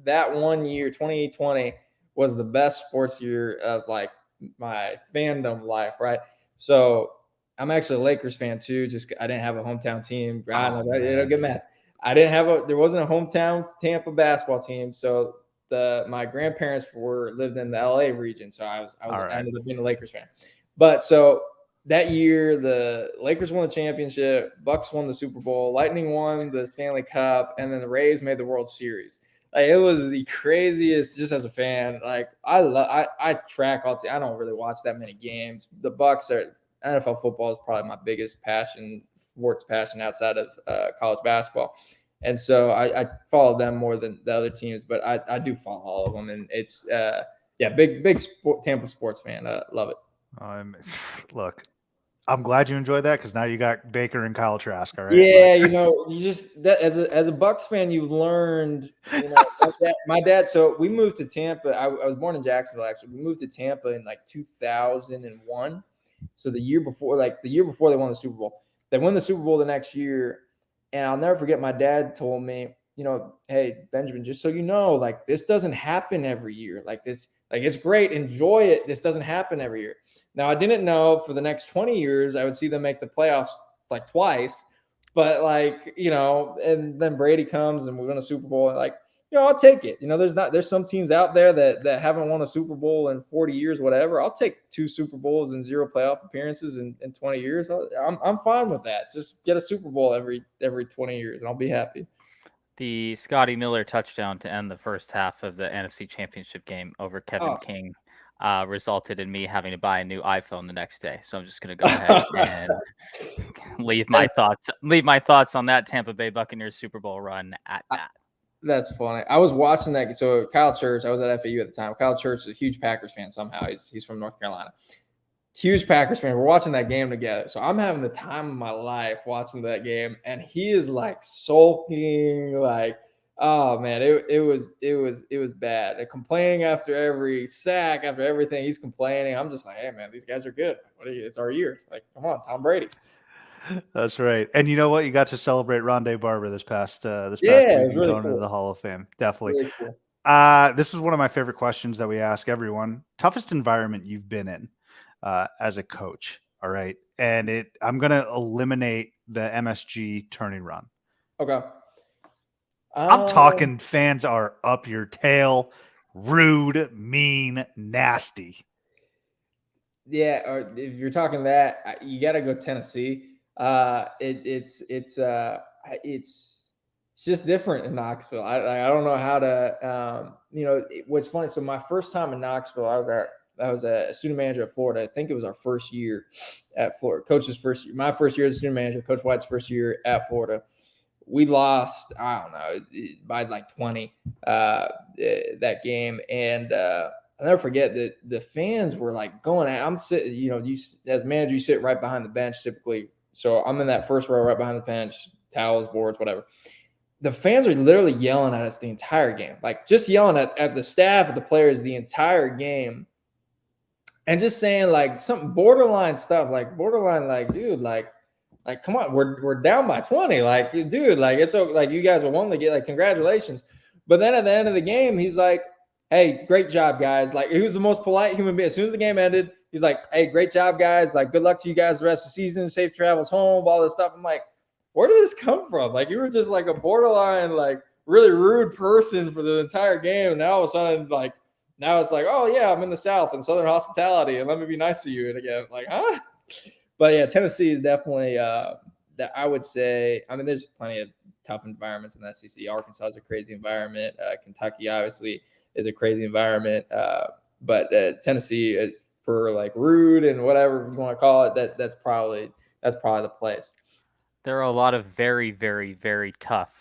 S2: that 1 year, 2020, was the best sports year of like my fandom life, right? So I'm actually a Lakers fan too. Just I didn't have a hometown team. Get mad. there wasn't a hometown Tampa basketball team. So my grandparents lived in the LA region. So I ended up being a Lakers fan. But so that year, the Lakers won the championship, Bucks won the Super Bowl, Lightning won the Stanley Cup, and then the Rays made the World Series. Like, it was the craziest. Just as a fan, like I track all. I don't really watch that many games. The Bucks are NFL football is probably my biggest passion, sports passion outside of college basketball, and so I follow them more than the other teams. But I do follow all of them, and it's big Tampa sports fan. Love it.
S1: Look, I'm glad you enjoyed that because now you got Baker and Kyle Trask. All right.
S2: Yeah, you just as a Bucks fan, you've learned. My dad. So we moved to Tampa. I was born in Jacksonville. Actually, we moved to Tampa in like 2001. So the year before they won the Super Bowl. They won the Super Bowl the next year, and I'll never forget. My dad told me, hey, Benjamin, just so you know, like, this doesn't happen every year. Like this. Like, it's great. Enjoy it. This doesn't happen every year. Now, I didn't know for the next 20 years, I would see them make the playoffs like twice. But and then Brady comes and we win a Super Bowl. And I'll take it. There's some teams out there that haven't won a Super Bowl in 40 years, whatever. I'll take 2 Super Bowls and 0 playoff appearances in 20 years. I'm fine with that. Just get a Super Bowl every 20 years and I'll be happy.
S3: The Scotty Miller touchdown to end the first half of the NFC Championship game over Kevin King resulted in me having to buy a new iPhone the next day. So I'm just going to go ahead and leave my thoughts on that Tampa Bay Buccaneers Super Bowl run at that.
S2: That's funny. I was watching that. So Kyle Church, I was at FAU at the time. Kyle Church is a huge Packers fan somehow. He's from North Carolina. Huge Packers fan. We're watching that game together. So I'm having the time of my life watching that game. And he is like sulking, like, oh man, it was bad. They're complaining after every sack, after everything. He's complaining. I'm just like, hey man, these guys are good. It's our year. Like, come on, Tom Brady.
S1: That's right. And you know what? You got to celebrate Rondé Barber this past week
S2: really
S1: going
S2: cool.
S1: to the Hall of Fame. Definitely.
S2: Really cool.
S1: This is one of my favorite questions that we ask everyone. Toughest environment you've been in as a coach. All right. And I'm going to eliminate the MSG turning run.
S2: Okay.
S1: I'm talking fans are up your tail, rude, mean, nasty.
S2: Yeah. Or if you're talking that, you got to go Tennessee. It's just different in Knoxville. I don't know how to, what's funny. So my first time in Knoxville, I was a student manager at Florida. I think it was our first year at Florida. Coach's first year. My first year as a student manager, Coach White's first year at Florida. We lost, I don't know, by like 20 that game. And I'll never forget that the fans were like going at, I'm sitting, you as manager, you sit right behind the bench typically. So I'm in that first row right behind the bench, towels, boards, whatever. The fans are literally yelling at us the entire game, like just yelling at the staff, at the players the entire game. And just saying like some borderline stuff, like dude, like come on, we're down by 20, like dude, like it's like you guys will want to get like congratulations, but then at the end of the game, he's like, hey, great job, guys. Like, he was the most polite human being. As soon as the game ended, he's like, hey, great job, guys. Like, good luck to you guys the rest of the season. Safe travels home. All this stuff. I'm like, where did this come from? Like, you were just like a borderline, like really rude person for the entire game, and now all of a sudden, like. Now it's like, oh, yeah, I'm in the South and Southern hospitality, and let me be nice to you. And again, like, huh? But, yeah, Tennessee is definitely that I would say. I mean, there's plenty of tough environments in the SEC. Arkansas is a crazy environment. Kentucky, obviously, is a crazy environment. But Tennessee is for, like, rude and whatever you want to call it, that's probably the place.
S3: There are a lot of very, very, very tough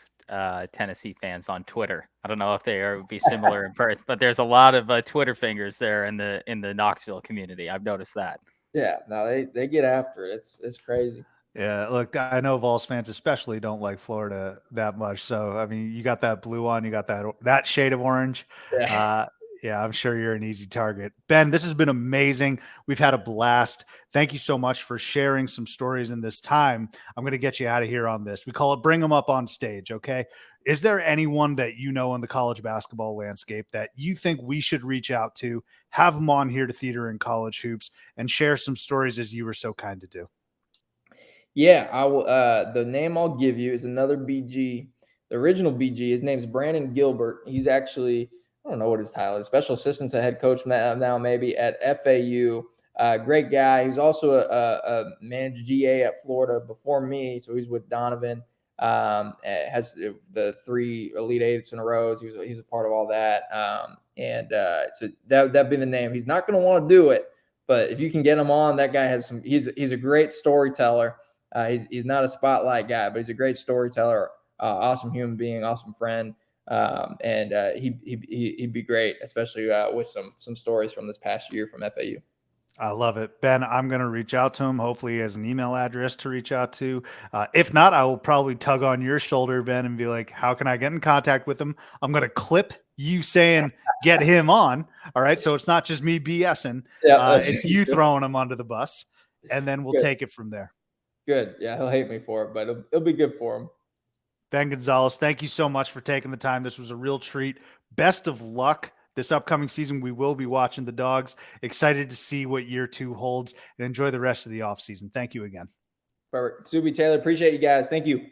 S3: Tennessee fans on Twitter. I don't know if they would be similar in person, but there's a lot of Twitter fingers there in the Knoxville community. I've noticed that.
S2: Yeah, no, they get after it. It's crazy.
S1: Yeah, look, I know Vols fans especially don't like Florida that much. So I mean, you got that blue on, you got that shade of orange.
S2: Yeah.
S1: Yeah, I'm sure you're an easy target. Ben, this has been amazing. We've had a blast. Thank you so much for sharing some stories in this time. I'm going to get you out of here on this. We call it Bring Them Up on Stage, okay? Is there anyone that you know in the college basketball landscape that you think we should reach out to, have them on here to Theater and College Hoops, and share some stories as you were so kind to do?
S2: Yeah, I will. The name I'll give you is another BG. the original BG. His name's Brandon Gilbert. He's actually, I don't know what his title is, special assistant to head coach now maybe at FAU. Great guy. He was also a managed GA at Florida before me, so he's with Donovan. Has the 3 Elite Eights in a row. He's a part of all that. So that'd be the name. He's not going to want to do it, but if you can get him on, that guy has some. He's a great storyteller. He's not a spotlight guy, but he's a great storyteller. Awesome human being, awesome friend. He'd be great, especially with some stories from this past year from FAU.
S1: I love it. Ben, I'm going to reach out to him. Hopefully he has an email address to reach out to. If not, I will probably tug on your shoulder, Ben, and be like, how can I get in contact with him? I'm going to clip you saying, get him on. All right. So it's not just me BSing. It's you throwing him under the bus, and then we'll take it from there.
S2: Good. Yeah. He'll hate me for it, but it'll be good for him.
S1: Ben Gonzalez, thank you so much for taking the time. This was a real treat. Best of luck this upcoming season. We will be watching the Dawgs. Excited to see what year 2 holds, and enjoy the rest of the offseason. Thank you again.
S2: Perfect. Subi, Taylor, appreciate you guys. Thank you.